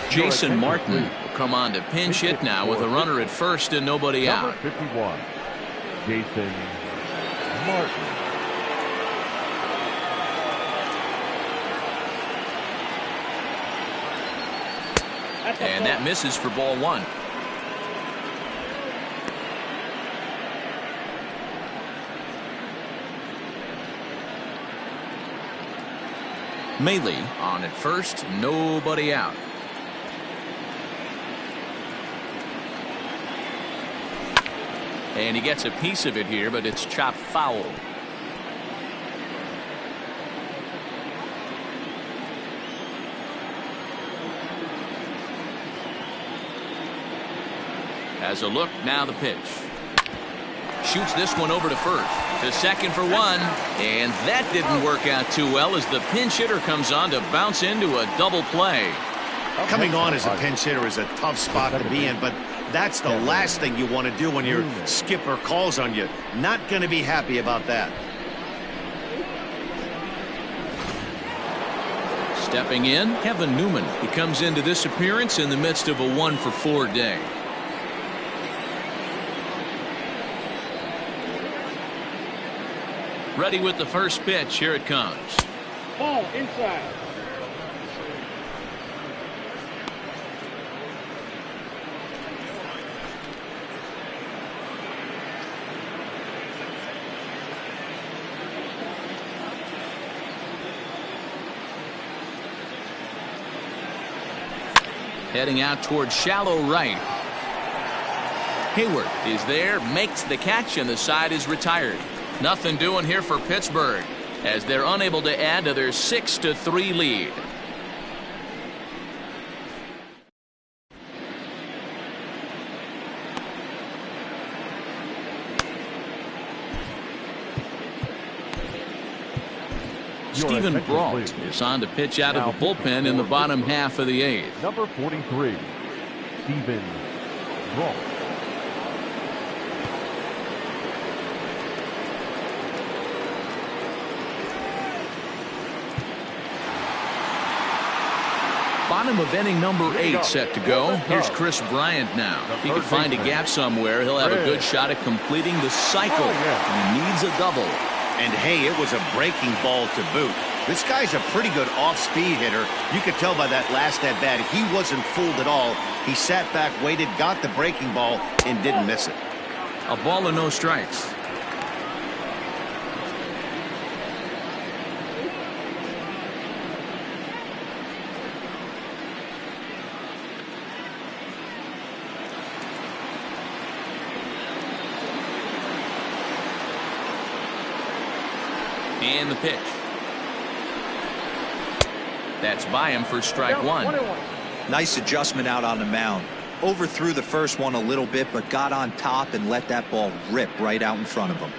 Jason Martin will come on to pinch hit now with a runner at first and nobody out. Number 51, Jason Martin. And that misses for ball 1. Maile on at first, nobody out. And he gets a piece of it here, but it's chopped foul. As a look, now the pitch. Shoots this one over to first. To second for 1. And that didn't work out too well as the pinch hitter comes on to bounce into a double play. Coming on as a pinch hitter is a tough spot to be in, but that's the last thing you want to do when your skipper calls on you. Not going to be happy about that. Stepping in, Kevin Newman. He comes into this appearance in the midst of a 1-for-4 day. Ready with the first pitch. Here it comes. Ball inside. Heading out towards shallow right. Hayward is there, makes the catch, and the side is retired. Nothing doing here for Pittsburgh as they're unable to add to their 6-3 lead. Stephen Brault is on to pitch out of the bullpen in the bottom half of the 8th. Number 43, Stephen Brault. Bottom of inning number 8 set to go. Here's Chris Bryant now. If he can find a gap somewhere, he'll have a good shot at completing the cycle. He needs a double. And hey, it was a breaking ball to boot. This guy's a pretty good off-speed hitter. You could tell by that last at-bat, he wasn't fooled at all. He sat back, waited, got the breaking ball, and didn't miss it. A ball and no strikes. And the pitch. That's by him for strike 1. Nice adjustment out on the mound. Overthrew the first one a little bit, but got on top and let that ball rip right out in front of him.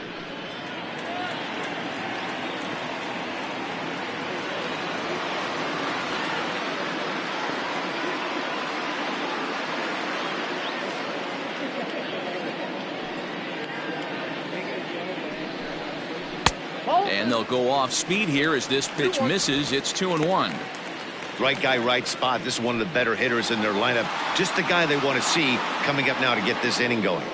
And they'll go off speed here as this pitch misses. It's 2-1. Right guy, right spot. This is one of the better hitters in their lineup. Just the guy they want to see coming up now to get this inning going.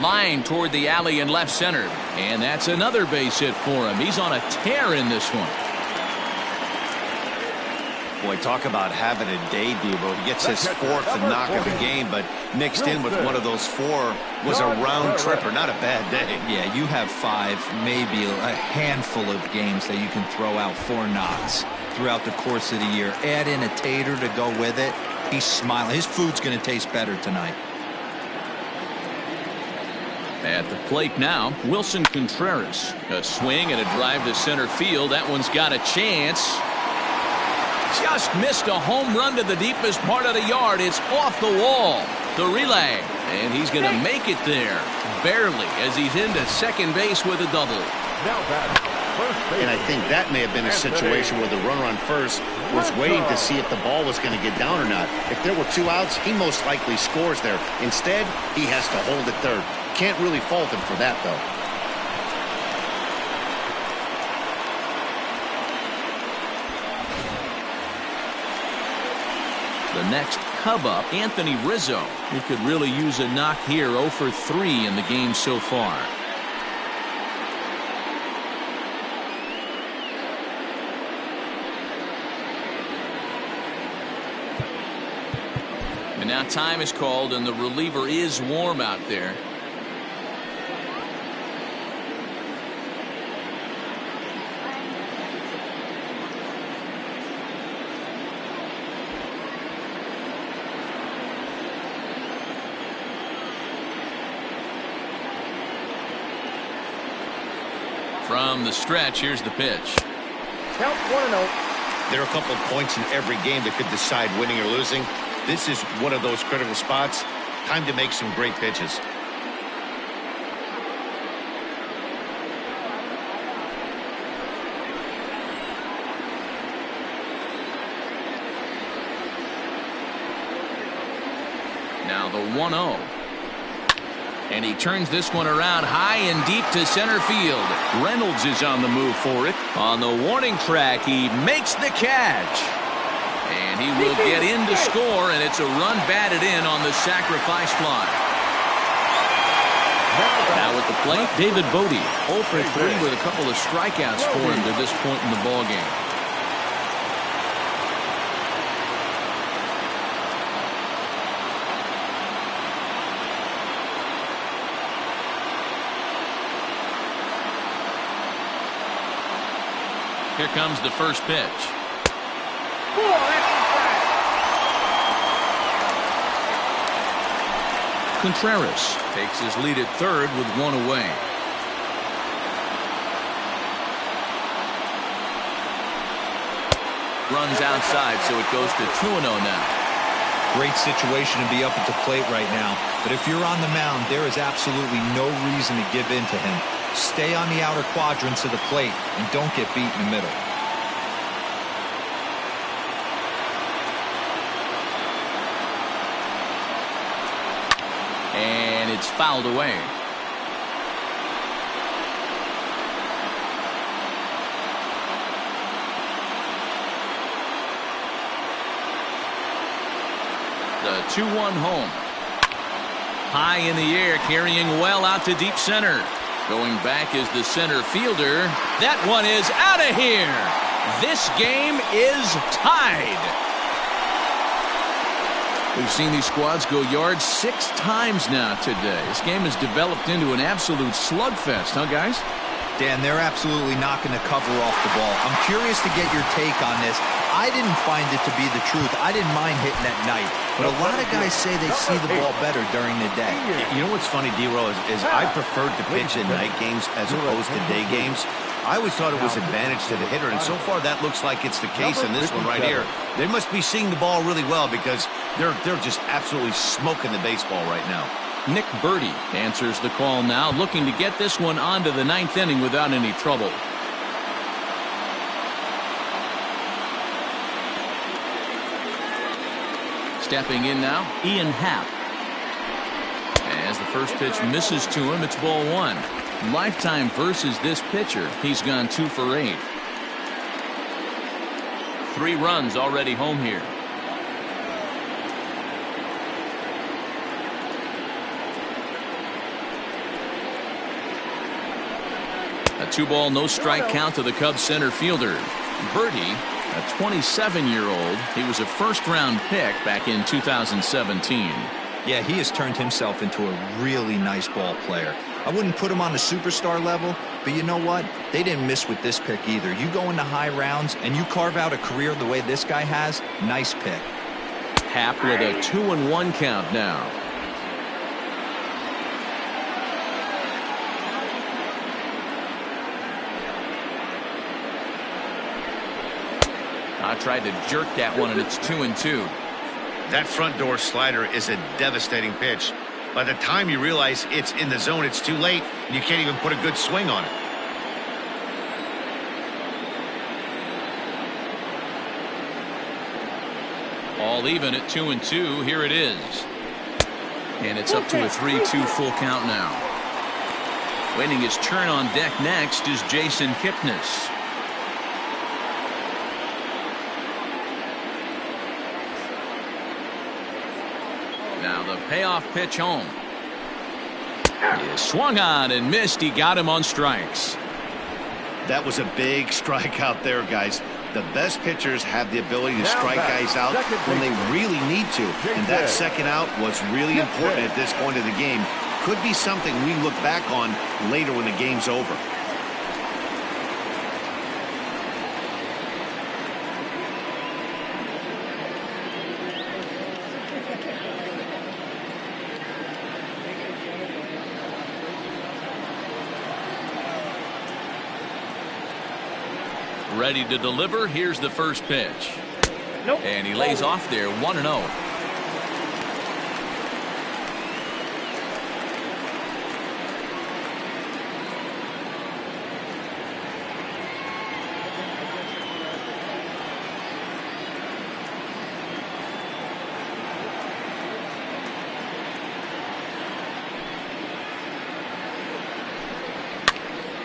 Line toward the alley in left center. And that's another base hit for him. He's on a tear in this one. Boy, talk about having a day, Debo. He gets his 4th knock of the game, but mixed in with one of those 4 was a round tripper. Not a bad day. Yeah, you have 5, maybe a handful of games that you can throw out 4 knocks throughout the course of the year. Add in a tater to go with it. He's smiling. His food's going to taste better tonight. At the plate now, Wilson Contreras. A swing and a drive to center field. That one's got a chance. Just missed a home run to the deepest part of the yard. It's off the wall. The relay. And he's going to make it there. Barely, as he's into second base with a double. And I think that may have been a situation where the runner on first was waiting to see if the ball was going to get down or not. If there were 2 outs, he most likely scores there. Instead, he has to hold it third. Can't really fault him for that, though. The next Cub up, Anthony Rizzo. He could really use a knock here. 0 for 3 in the game so far. And now time is called, and the reliever is warm out there. From the stretch, here's the pitch. Count 1-0. There are a couple of points in every game that could decide winning or losing. This is one of those critical spots. Time to make some great pitches. Now the 1-0. And he turns this one around high and deep to center field. Reynolds is on the move for it. On the warning track, he makes the catch. And he will get in to score, and it's a run batted in on the sacrifice fly. Now at the plate, David Bodie. 0 for 3 with a couple of strikeouts for him to this point in the ballgame. Here comes the first pitch. Contreras takes his lead at third with one away. Runs outside, so it goes to 2-0 now. Great situation to be up at the plate right now. But if you're on the mound, there is absolutely no reason to give in to him. Stay on the outer quadrants of the plate and don't get beat in the middle. And it's fouled away. The 2-1 home. High in the air, carrying well out to deep center. Going back is the center fielder. That one is out of here. This game is tied. We've seen these squads go yards 6 times now today. This game has developed into an absolute slugfest, huh, guys? Dan, they're absolutely knocking the cover off the ball. I'm curious to get your take on this. I didn't find it to be the truth. I didn't mind hitting at night. But a lot of guys say they see the ball better during the day. You know what's funny, D-Row, is I preferred to pitch in night games as opposed to day games. I always thought it was advantage to the hitter, and so far that looks like it's the case in this one right here. They must be seeing the ball really well because they're just absolutely smoking the baseball right now. Nick Birdie answers the call now, looking to get this one onto the 9th inning without any trouble. Stepping in now, Ian Happ. As the first pitch misses to him, it's ball 1. Lifetime versus this pitcher. He's gone 2 for 8. 3 runs already home here. A 2-ball, no strike count to the Cubs center fielder. Birdie, a 27-year-old. He was a first-round pick back in 2017. Yeah, he has turned himself into a really nice ball player. I wouldn't put him on the superstar level, but you know what? They didn't miss with this pick either. You go into high rounds and you carve out a career the way this guy has, nice pick. Happ with a 2-1 count now. I tried to jerk that one, and it's 2-2. That front door slider is a devastating pitch. By the time you realize it's in the zone, it's too late. You can't even put a good swing on it. All even at 2-2. Here it is. And it's up to a 3-2 full count now. Waiting his turn on deck next is Jason Kipnis. Now the payoff pitch home. He swung on and missed. He got him on strikes. That was a big strikeout there, guys. The best pitchers have the ability to strike guys out when they really need to. And that second out was really important at this point of the game. Could be something we look back on later when the game's over. Ready to deliver. Here's the first pitch. And he lays off there, 1-0.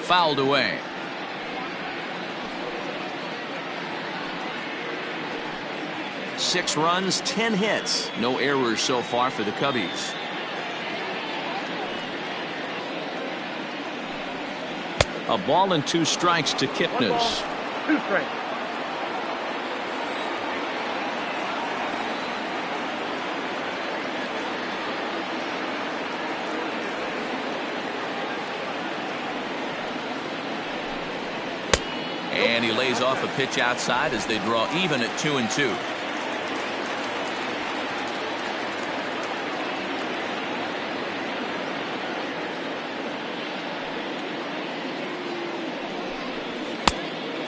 fouled away. Six runs, 10 hits. No errors so far for the Cubbies. A ball and 2 strikes to Kipnis. 2 strikes. And he lays off a pitch outside as they draw even at 2-2.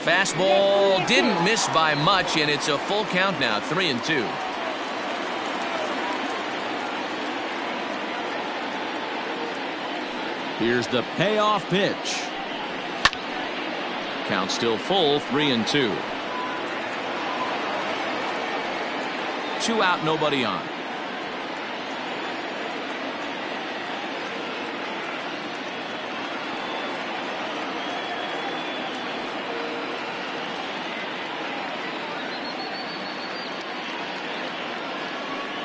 Fastball didn't miss by much, and it's a full count now, 3-2. Here's the payoff pitch. Count still full, 3-2. 2 out, nobody on.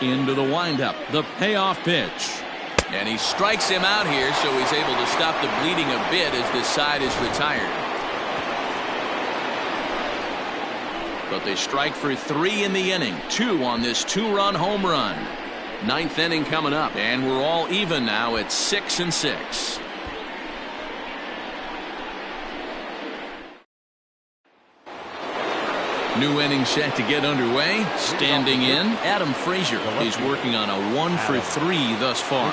Into the windup, the payoff pitch. And he strikes him out here, so he's able to stop the bleeding a bit as this side is retired. But they strike for 3 in the inning, 2 on this 2-run home run. 9th inning coming up, and we're all even now at 6-6. New inning set to get underway. Standing in, Adam Frazier. He's working on a 1 for 3 thus far.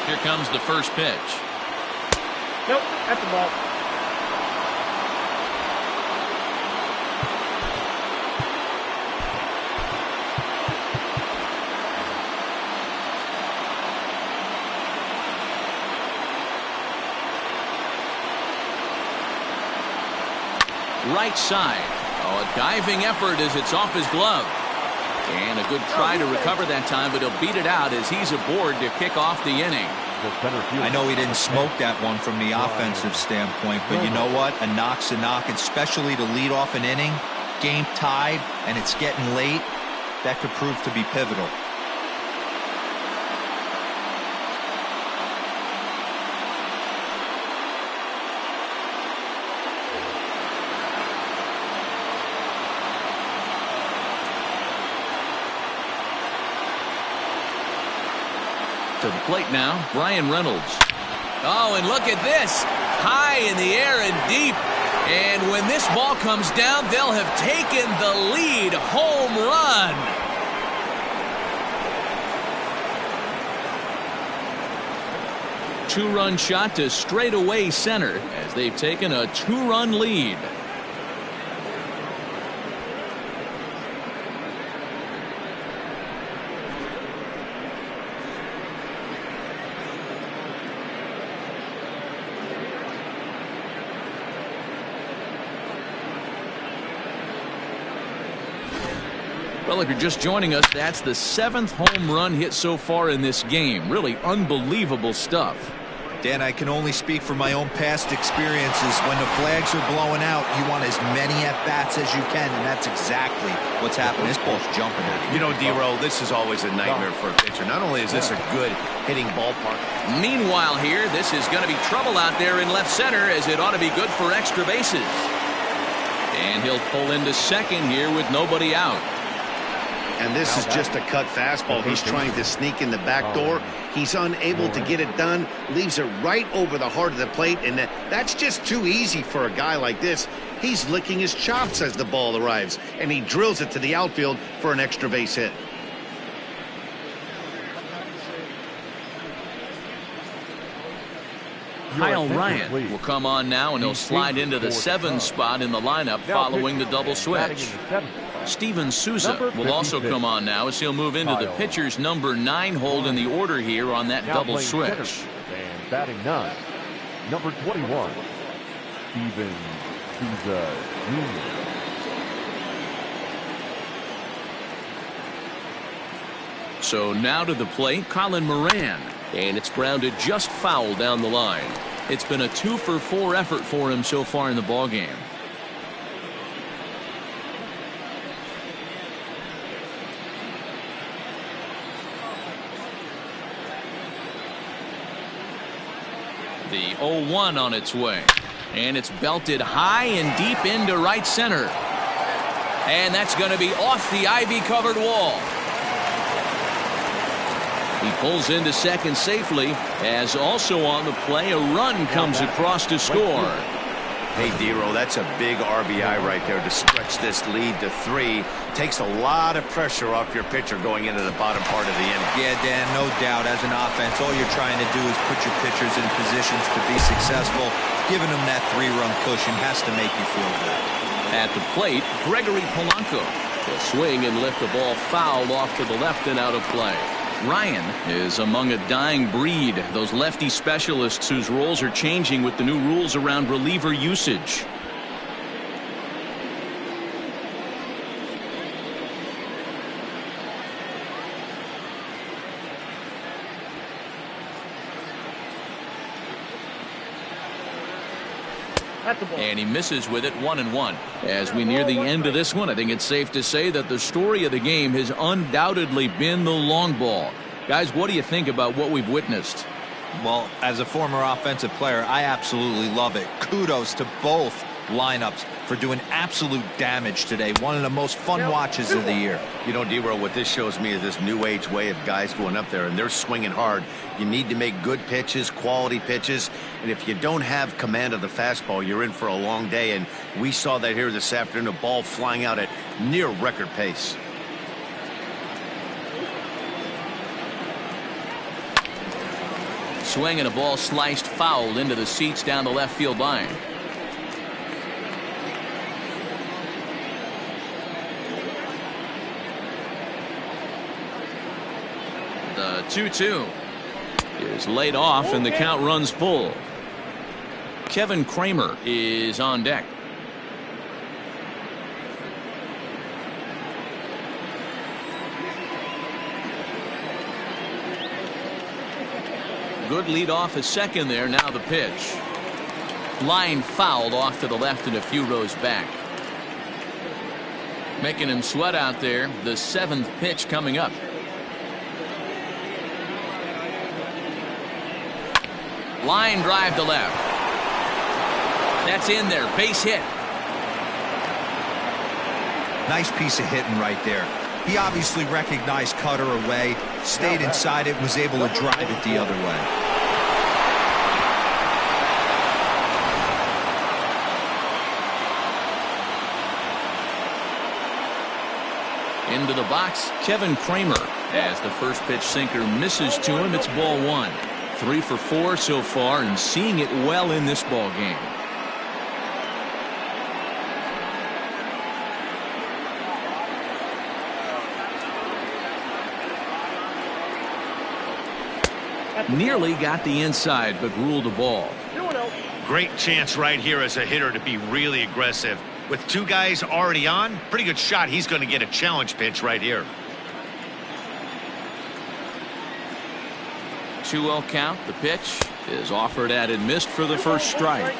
Here comes the first pitch. Nope, that's the ball. Right side. Oh, a diving effort as it's off his glove. And a good try to recover that time, but he'll beat it out as he's aboard to kick off the inning. I know he didn't smoke that one from the offensive standpoint, but you know what? A knock's a knock, especially to lead off an inning. Game tied, and it's getting late. That could prove to be pivotal. To the plate now, Bryan Reynolds. Oh, and look at this. High in the air and deep. And when this ball comes down, they'll have taken the lead. Home run. Two-run shot to straightaway center as they've taken a 2-run lead. Well, if you're just joining us, that's the 7th home run hit so far in this game. Really unbelievable stuff. Dan, I can only speak from my own past experiences. When the flags are blowing out, you want as many at-bats as you can, and that's exactly what's happened. This ball's jumping. You know, D-Row, this is always a nightmare for a pitcher. Not only is this a good hitting ballpark. Meanwhile here, this is going to be trouble out there in left center, as it ought to be good for extra bases. And he'll pull into second here with nobody out. And this is just a cut fastball. He's trying to sneak in the back door. He's unable to get it done. Leaves it right over the heart of the plate. And that's just too easy for a guy like this. He's licking his chops as the ball arrives. And he drills it to the outfield for an extra base hit. Kyle Ryan will come on now, and he'll slide into the 7 spot in the lineup following the double switch. Steven Souza will also come on now as he'll move into the pitcher's number 9 hold in the order here on that double switch. And batting 9, number 21, Steven Souza Jr. So now to the plate, Colin Moran. And it's grounded just foul down the line. It's been a 2-for-4 effort for him so far in the ballgame. The 0-1 on its way. And it's belted high and deep into right center. And that's going to be off the ivy-covered wall. He pulls into second safely, as also on the play, a run comes across to score. Hey, Dero, that's a big RBI right there to stretch this lead to 3. Takes a lot of pressure off your pitcher going into the bottom part of the inning. Yeah, Dan, no doubt. As an offense, all you're trying to do is put your pitchers in positions to be successful. Giving them that 3-run cushion has to make you feel good. At the plate, Gregory Polanco will swing and lift the ball foul off to the left and out of play. Ryan is among a dying breed, those lefty specialists whose roles are changing with the new rules around reliever usage. And he misses with it, 1-1. As we near the end of this one, I think it's safe to say that the story of the game has undoubtedly been the long ball. Guys, what do you think about what we've witnessed? Well, as a former offensive player, I absolutely love it. Kudos to both lineups for doing absolute damage today. One of the most fun watches of the year. You know, D-Roll, what this shows me is this new age way of guys going up there, and they're swinging hard. You need to make good pitches, quality pitches, and if you don't have command of the fastball, you're in for a long day, and we saw that here this afternoon, a ball flying out at near record pace. Swing and a ball sliced foul into the seats down the left field line. The 2-2 is laid off and the count runs full. Kevin Kramer is on deck. Good lead off at second there. Now the pitch. Line fouled off to the left and a few rows back. Making him sweat out there. The 7th pitch coming up. Line drive to left. That's in there. Base hit. Nice piece of hitting right there. He obviously recognized cutter away, stayed inside it, was able to drive it the other way. Into the box, Kevin Kramer. As the first pitch sinker misses to him, it's ball 1. 3 for 4 so far and seeing it well in this ball game. Nearly got the inside, but ruled a ball. Great chance right here as a hitter to be really aggressive. With 2 guys already on, pretty good shot. He's going to get a challenge pitch right here. 2-0 count. The pitch is offered at and missed for the first strike.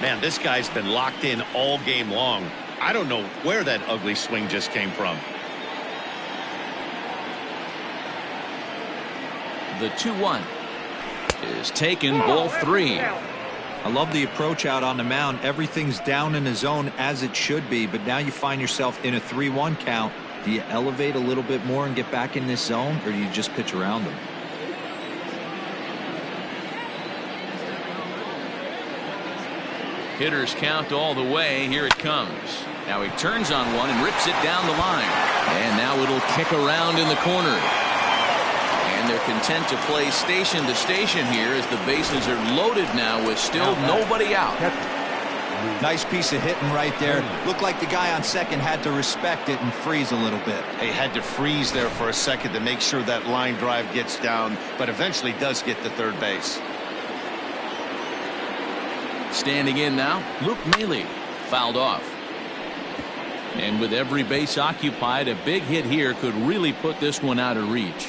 Man, this guy's been locked in all game long. I don't know where that ugly swing just came from. The 2-1 is taken, ball 3. I love the approach out on the mound. Everything's down in the zone as it should be, but now you find yourself in a 3-1 count. Do you elevate a little bit more and get back in this zone, or do you just pitch around them? Hitters count all the way. Here it comes. Now he turns on one and rips it down the line. And now it'll kick around in the corner. And they're content to play station to station here as the bases are loaded now with still nobody out. Nice piece of hitting right there. Looked like the guy on second had to respect it and freeze a little bit. He had to freeze there for a second to make sure that line drive gets down, but eventually does get to third base. Standing in now, Luke Maile, fouled off. And with every base occupied, a big hit here could really put this one out of reach.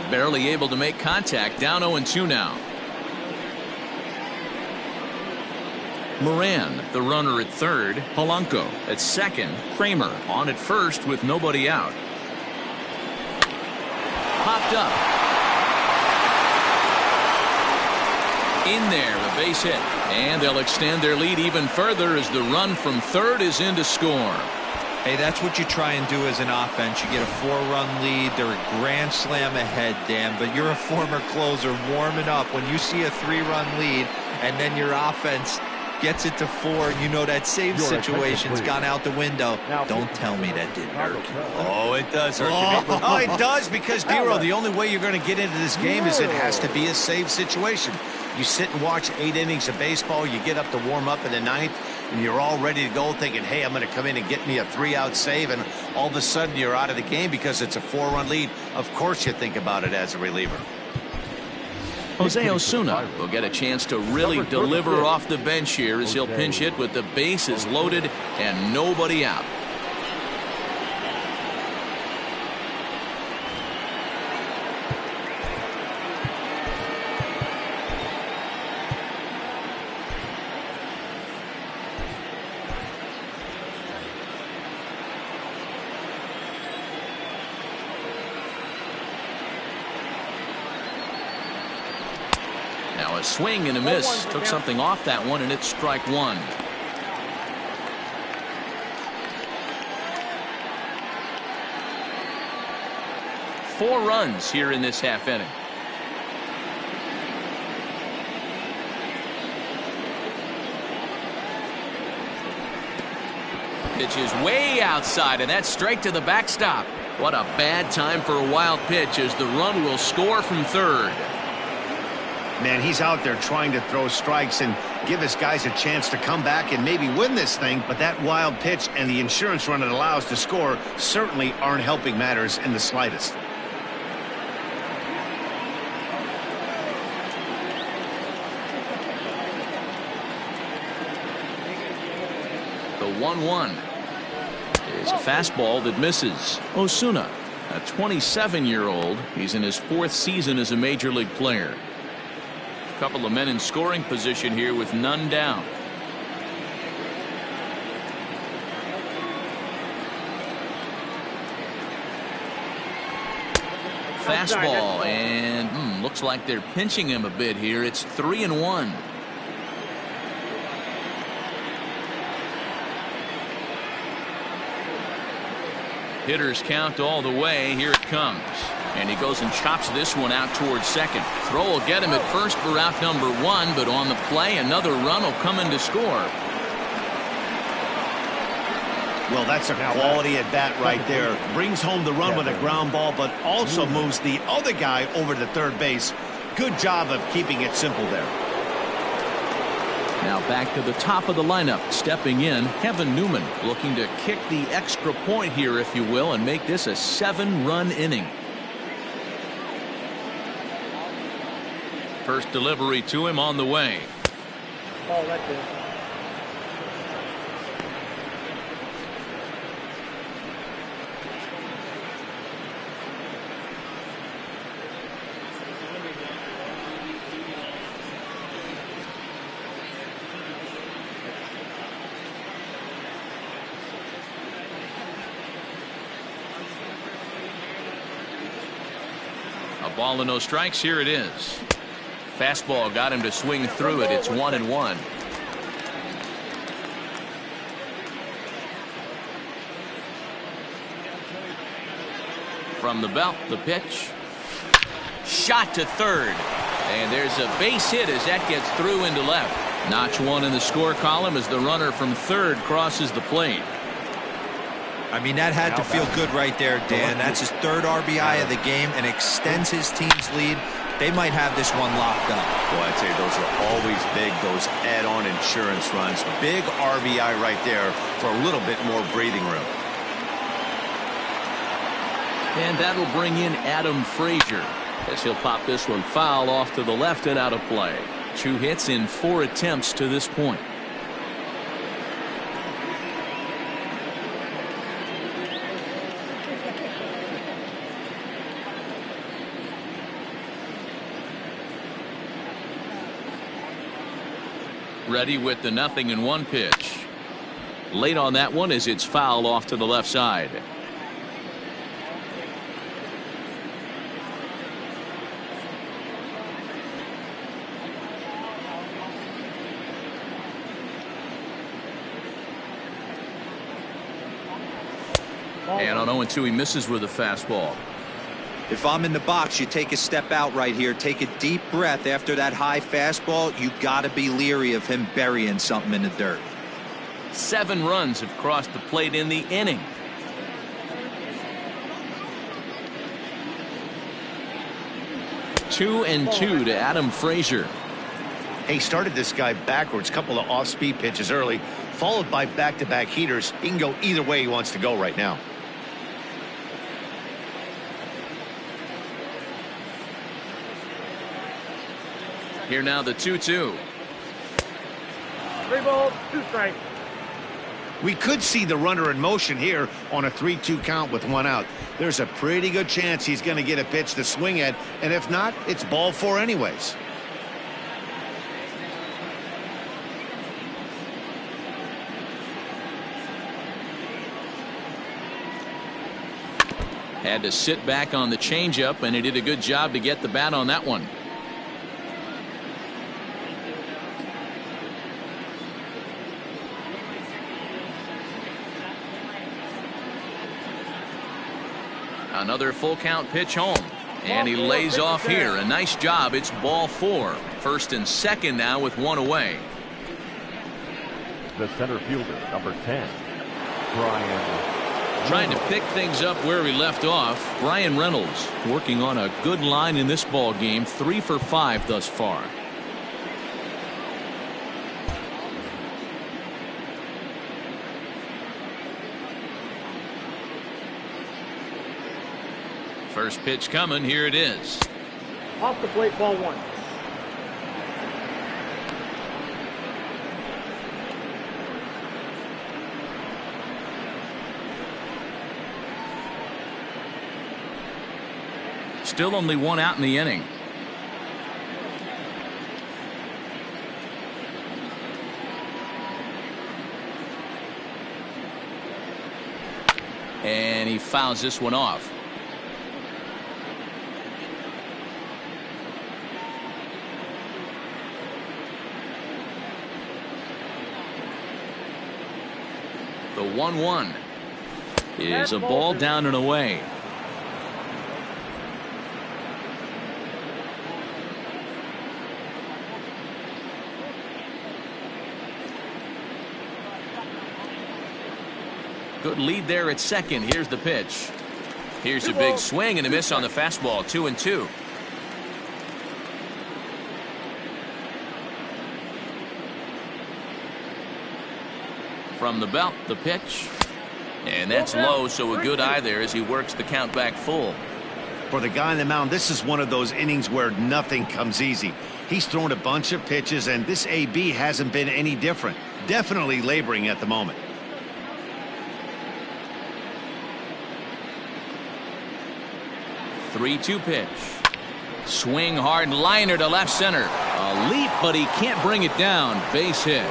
barely able to make contact. Down 0-2 now. Moran, the runner at third. Polanco at second. Kramer on at first with nobody out. Popped up. In there, a base hit. And they'll extend their lead even further as the run from third is in to score. Hey, that's what you try and do as an offense. You get a 4-run lead. They're a grand slam ahead, Dan, but you're a former closer warming up. When you see a 3-run lead and then your offense gets it to 4, and you know that save situation's gone out the window. Don't tell me that didn't hurt. Oh, it does hurt. Oh, it does, because, Dero, the only way you're going to get into this game is it has to be a save situation. You sit and watch 8 innings of baseball, you get up to warm up in the 9th, and you're all ready to go thinking, hey, I'm going to come in and get me a 3-out save, and all of a sudden you're out of the game because it's a 4-run lead. Of course you think about it as a reliever. Jose Osuna will get a chance to really deliver off the bench here as he'll pinch hit with the bases loaded and nobody out. Now a swing and a miss. Took something off that one, and it's strike one. Four runs here in this half inning. Pitch is way outside, and that's straight to the backstop. What a bad time for a wild pitch as the run will score from third. Man, he's out there trying to throw strikes and give his guys a chance to come back and maybe win this thing, but that wild pitch and the insurance run it allows to score certainly aren't helping matters in the slightest. The 1-1 is a fastball that misses. Osuna, a 27-year-old. He's in his 4th season as a major league player. Couple of men in scoring position here with none down. Fastball, and looks like they're pinching him a bit here. It's 3-1. Hitters count all the way. Here it comes. And he goes and chops this one out towards second. Throw will get him at first for out number 1, but on the play, another run will come in to score. Well, that's a quality at bat right there. Brings home the run with a ground ball, but also moves the other guy over to third base. Good job of keeping it simple there. Now back to the top of the lineup. Stepping in, Kevin Newman, looking to kick the extra point here, if you will, and make this a 7-run inning. First delivery to him on the way. Oh, that's it. A ball and no strikes. Here it is. Fastball got him to swing through it. It's 1-1. From the belt, the pitch. Shot to third. And there's a base hit as that gets through into left. Notch 1 in the score column as the runner from third crosses the plate. I mean, that had to feel good right there, Dan. That's his 3rd RBI of the game and extends his team's lead. They might have this one locked up. Well, I'd say those are always big, those add-on insurance runs. Big RBI right there for a little bit more breathing room. And that'll bring in Adam Frazier as he'll pop this one foul off to the left and out of play. 2 hits in 4 attempts to this point. Ready with the 0-1 pitch. Late on that one as it's fouled off to the left side. And on 0-2, he misses with a fastball. If I'm in the box, you take a step out right here, take a deep breath after that high fastball. You got to be leery of him burying something in the dirt. 7 runs have crossed the plate in the inning. Two and two to Adam Frazier. He started this guy backwards, couple of off-speed pitches early, followed by back-to-back heaters. He can go either way he wants to go right now. Here now the 2-2. 3 balls, 2 strikes. We could see the runner in motion here on a 3-2 count with 1 out. There's a pretty good chance he's going to get a pitch to swing at, and if not, it's ball 4 anyways. Had to sit back on the changeup, and he did a good job to get the bat on that one. Another full count pitch home, and he lays off here. A nice job. It's ball 4. First and second now with 1 away. The center fielder, number 10, Brian. Trying to pick things up where we left off. Brian Reynolds working on a good line in this ball game. 3 for 5 thus far. First pitch coming. Here it is. Off the plate, ball 1. Still only 1 out in the inning. And he fouls this one off. The 1-1 is a ball down and away. Good lead there at second. Here's the pitch. Here's a big swing and a miss on the fastball. 2-2. From the belt, the pitch. And that's low, so a good eye there as he works the count back full. For the guy on the mound, this is one of those innings where nothing comes easy. He's thrown a bunch of pitches, and this AB hasn't been any different. Definitely laboring at the moment. Three-two pitch. Swing hard, liner to left center. A leap, but he can't bring it down. Base hit.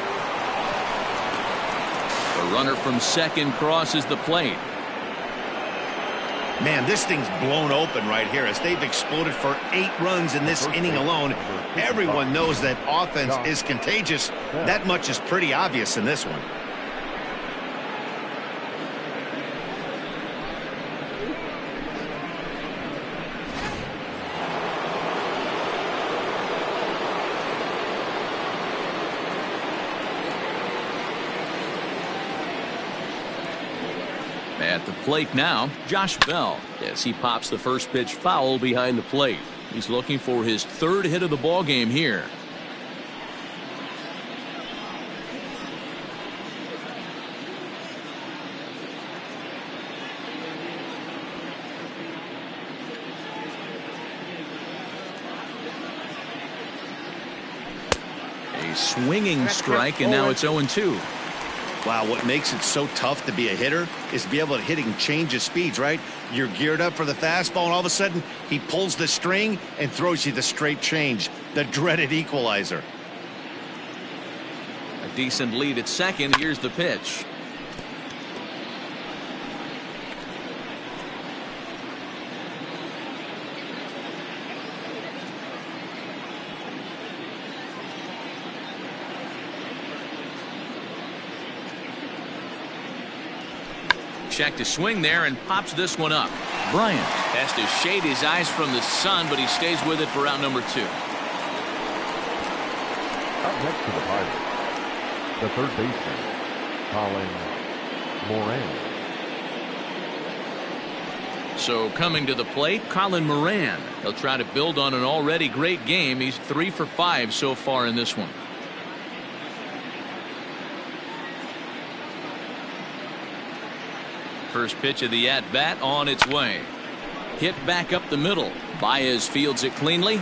The runner from second crosses the plate. Man, this thing's blown open right here as they've exploded for 8 runs in this inning alone. Everyone knows that offense is contagious. That much is pretty obvious in this one. At the plate now, Josh Bell, as he pops the first pitch foul behind the plate. He's looking for his 3rd hit of the ball game here. A swinging strike, and now it's 0-2. Wow, what makes it so tough to be a hitter is to be able to hitting change of speeds, right? You're geared up for the fastball, and all of a sudden, he pulls the string and throws you the straight change, the dreaded equalizer. Decent lead at second. Here's the pitch. Check to swing there and pops this one up. Bryant has to shade his eyes from the sun, but he stays with it for out number 2. Up next to the Pirates, the third baseman, Colin Moran. So coming to the plate, Colin Moran. He'll try to build on an already great game. He's 3 for 5 so far in this one. First pitch of the at-bat on its way. Hit back up the middle. Baez fields it cleanly.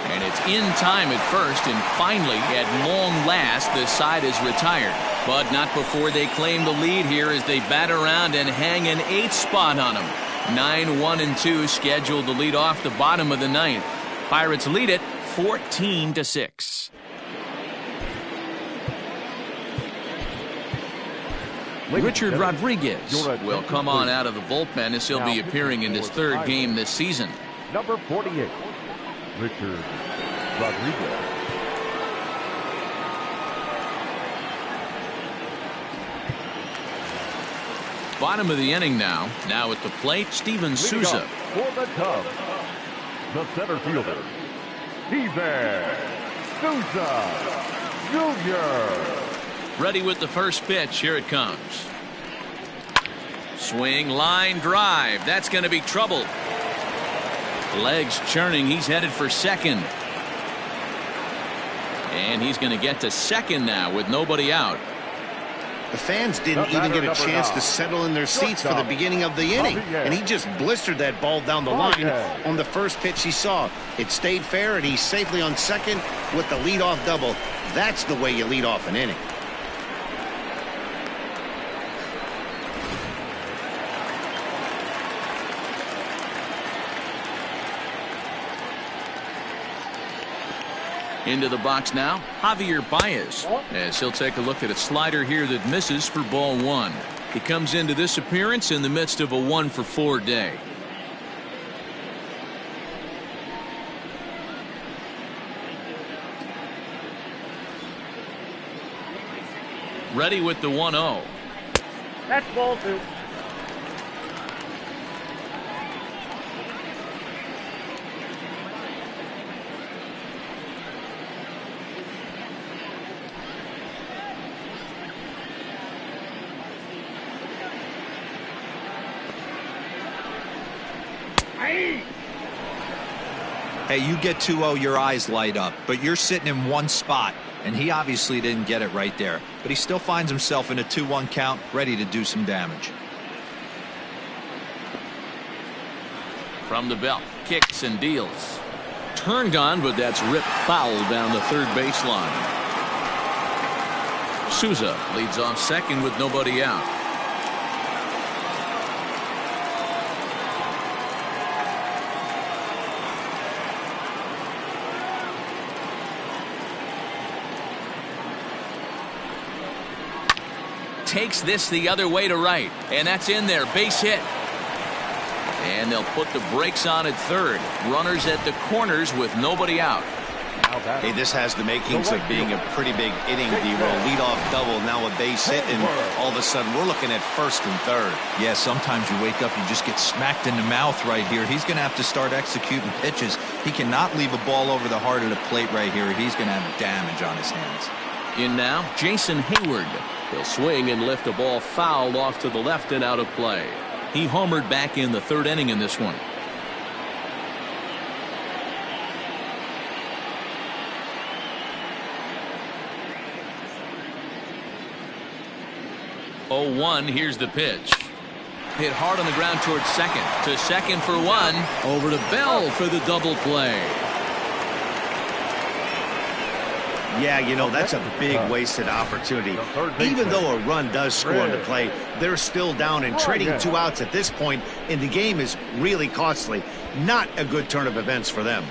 And it's in time at first, and finally, at long last, the side is retired. But not before they claim the lead here as they bat around and hang an 8th spot on them. 9-1-2 scheduled to lead off the bottom of the 9th. Pirates lead it 14-6. Richard Rodriguez will come on out of the bullpen as he'll be appearing in his 3rd game this season. Number 48, Richard Rodriguez. Bottom of the inning now. Now at the plate, Steven Souza. For the Cubs, the center fielder, Steven Souza Jr. Ready with the first pitch. Here it comes. Swing, line, drive. That's going to be trouble. Legs churning. He's headed for second. And he's going to get to second now with nobody out. The fans didn't even get a chance to settle in their seats for the beginning of the inning. And he just blistered that ball down the line on the first pitch he saw. It stayed fair, and he's safely on second with the leadoff double. That's the way you lead off an inning. Into the box now, Javier Baez, as he'll take a look at a slider here that misses for ball 1. He comes into this appearance in the midst of a 1-for-4 day. Ready with the 1-0. That's ball 2. Hey, you get 2-0, your eyes light up, but you're sitting in one spot, and he obviously didn't get it right there. But he still finds himself in a 2-1 count, ready to do some damage. From the belt, kicks and deals. Turned on, but that's ripped foul down the third baseline. Souza leads off second with nobody out. Takes this the other way to right, and that's in there. Base hit. And they'll put the brakes on at third. Runners at the corners with nobody out. Hey, this has the makings of being a pretty big inning, D-roll. Leadoff double, now a base hit, and all of a sudden we're looking at first and third. Yeah, sometimes you wake up, you just get smacked in the mouth right here. He's going to have to start executing pitches. He cannot leave a ball over the heart of the plate right here. He's going to have damage on his hands. In now, Jason Hayward. He'll swing and lift a ball fouled off to the left and out of play. He homered back in the 3rd inning in this one. Oh, 1, here's the pitch. Hit hard on the ground towards second. To second for 1. Over to Bell for the double play. Yeah, you know, that's a big wasted opportunity. Even though a run does score on the play, they're still down, and trading 2 outs at this point in the game is really costly. Not a good turn of events for them.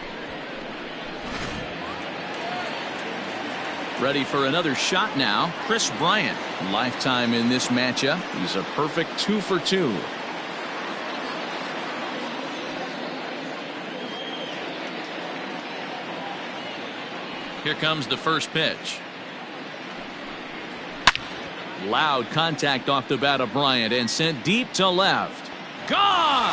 Ready for another shot now. Kris Bryant, lifetime in this matchup. He's a perfect 2 for 2. Here comes the first pitch. Loud contact off the bat of Bryant and sent deep to left. Gone!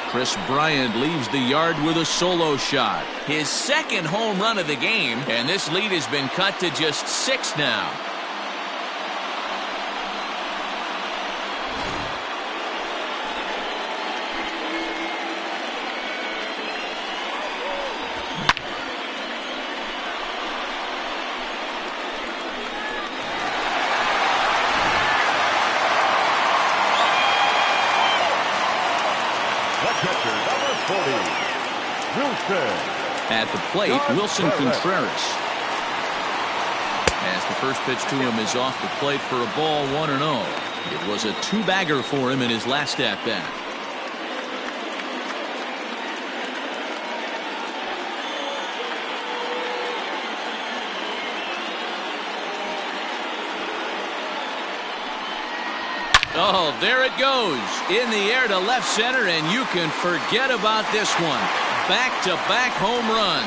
Kris Bryant leaves the yard with a solo shot. His second home run of the game, and this lead has been cut to just 6 now. At the plate, Wilson Contreras. As the first pitch to him is off the plate for a ball, 1-0. It was a 2-bagger for him in his last at-bat. Oh, there it goes. In the air to left center, and you can forget about this one. Back-to-back home runs.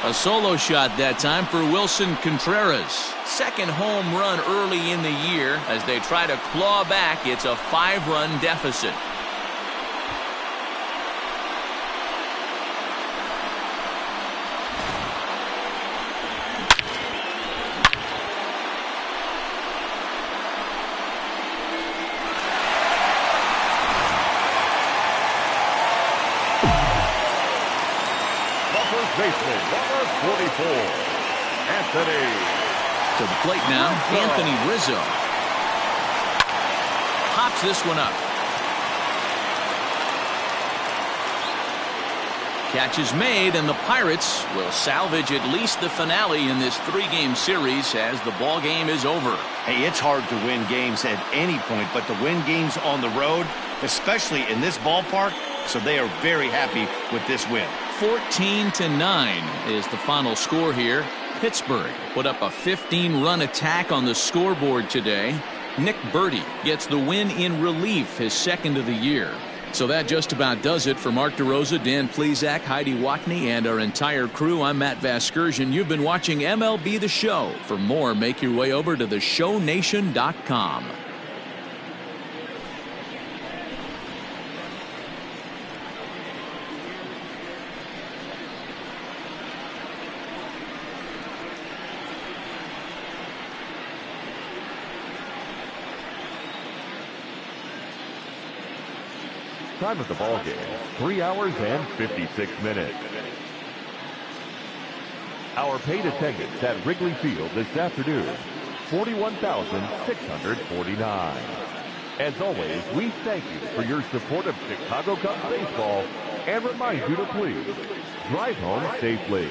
A solo shot that time for Wilson Contreras. Second home run early in the year. As they try to claw back, it's a 5-run deficit. Baseman, number 44, Anthony. To the plate now, Anthony Rizzo. Hops this one up. Catch is made, and the Pirates will salvage at least the finale in this 3-game series as the ball game is over. Hey, it's hard to win games at any point, but to win games on the road, especially in this ballpark, so they are very happy with this win. 14-9 is the final score here. Pittsburgh put up a 15-run attack on the scoreboard today. Nick Burdi gets the win in relief, his second of the year. So that just about does it for Mark DeRosa, Dan Plesac, Heidi Watney, and our entire crew. I'm Matt Vasgersian. You've been watching MLB The Show. For more, make your way over to theshownation.com. Time of the ball game, 3 hours and 56 minutes. Our paid attendance at Wrigley Field this afternoon, 41,649. As always, we thank you for your support of Chicago Cubs baseball and remind you to please drive home safely.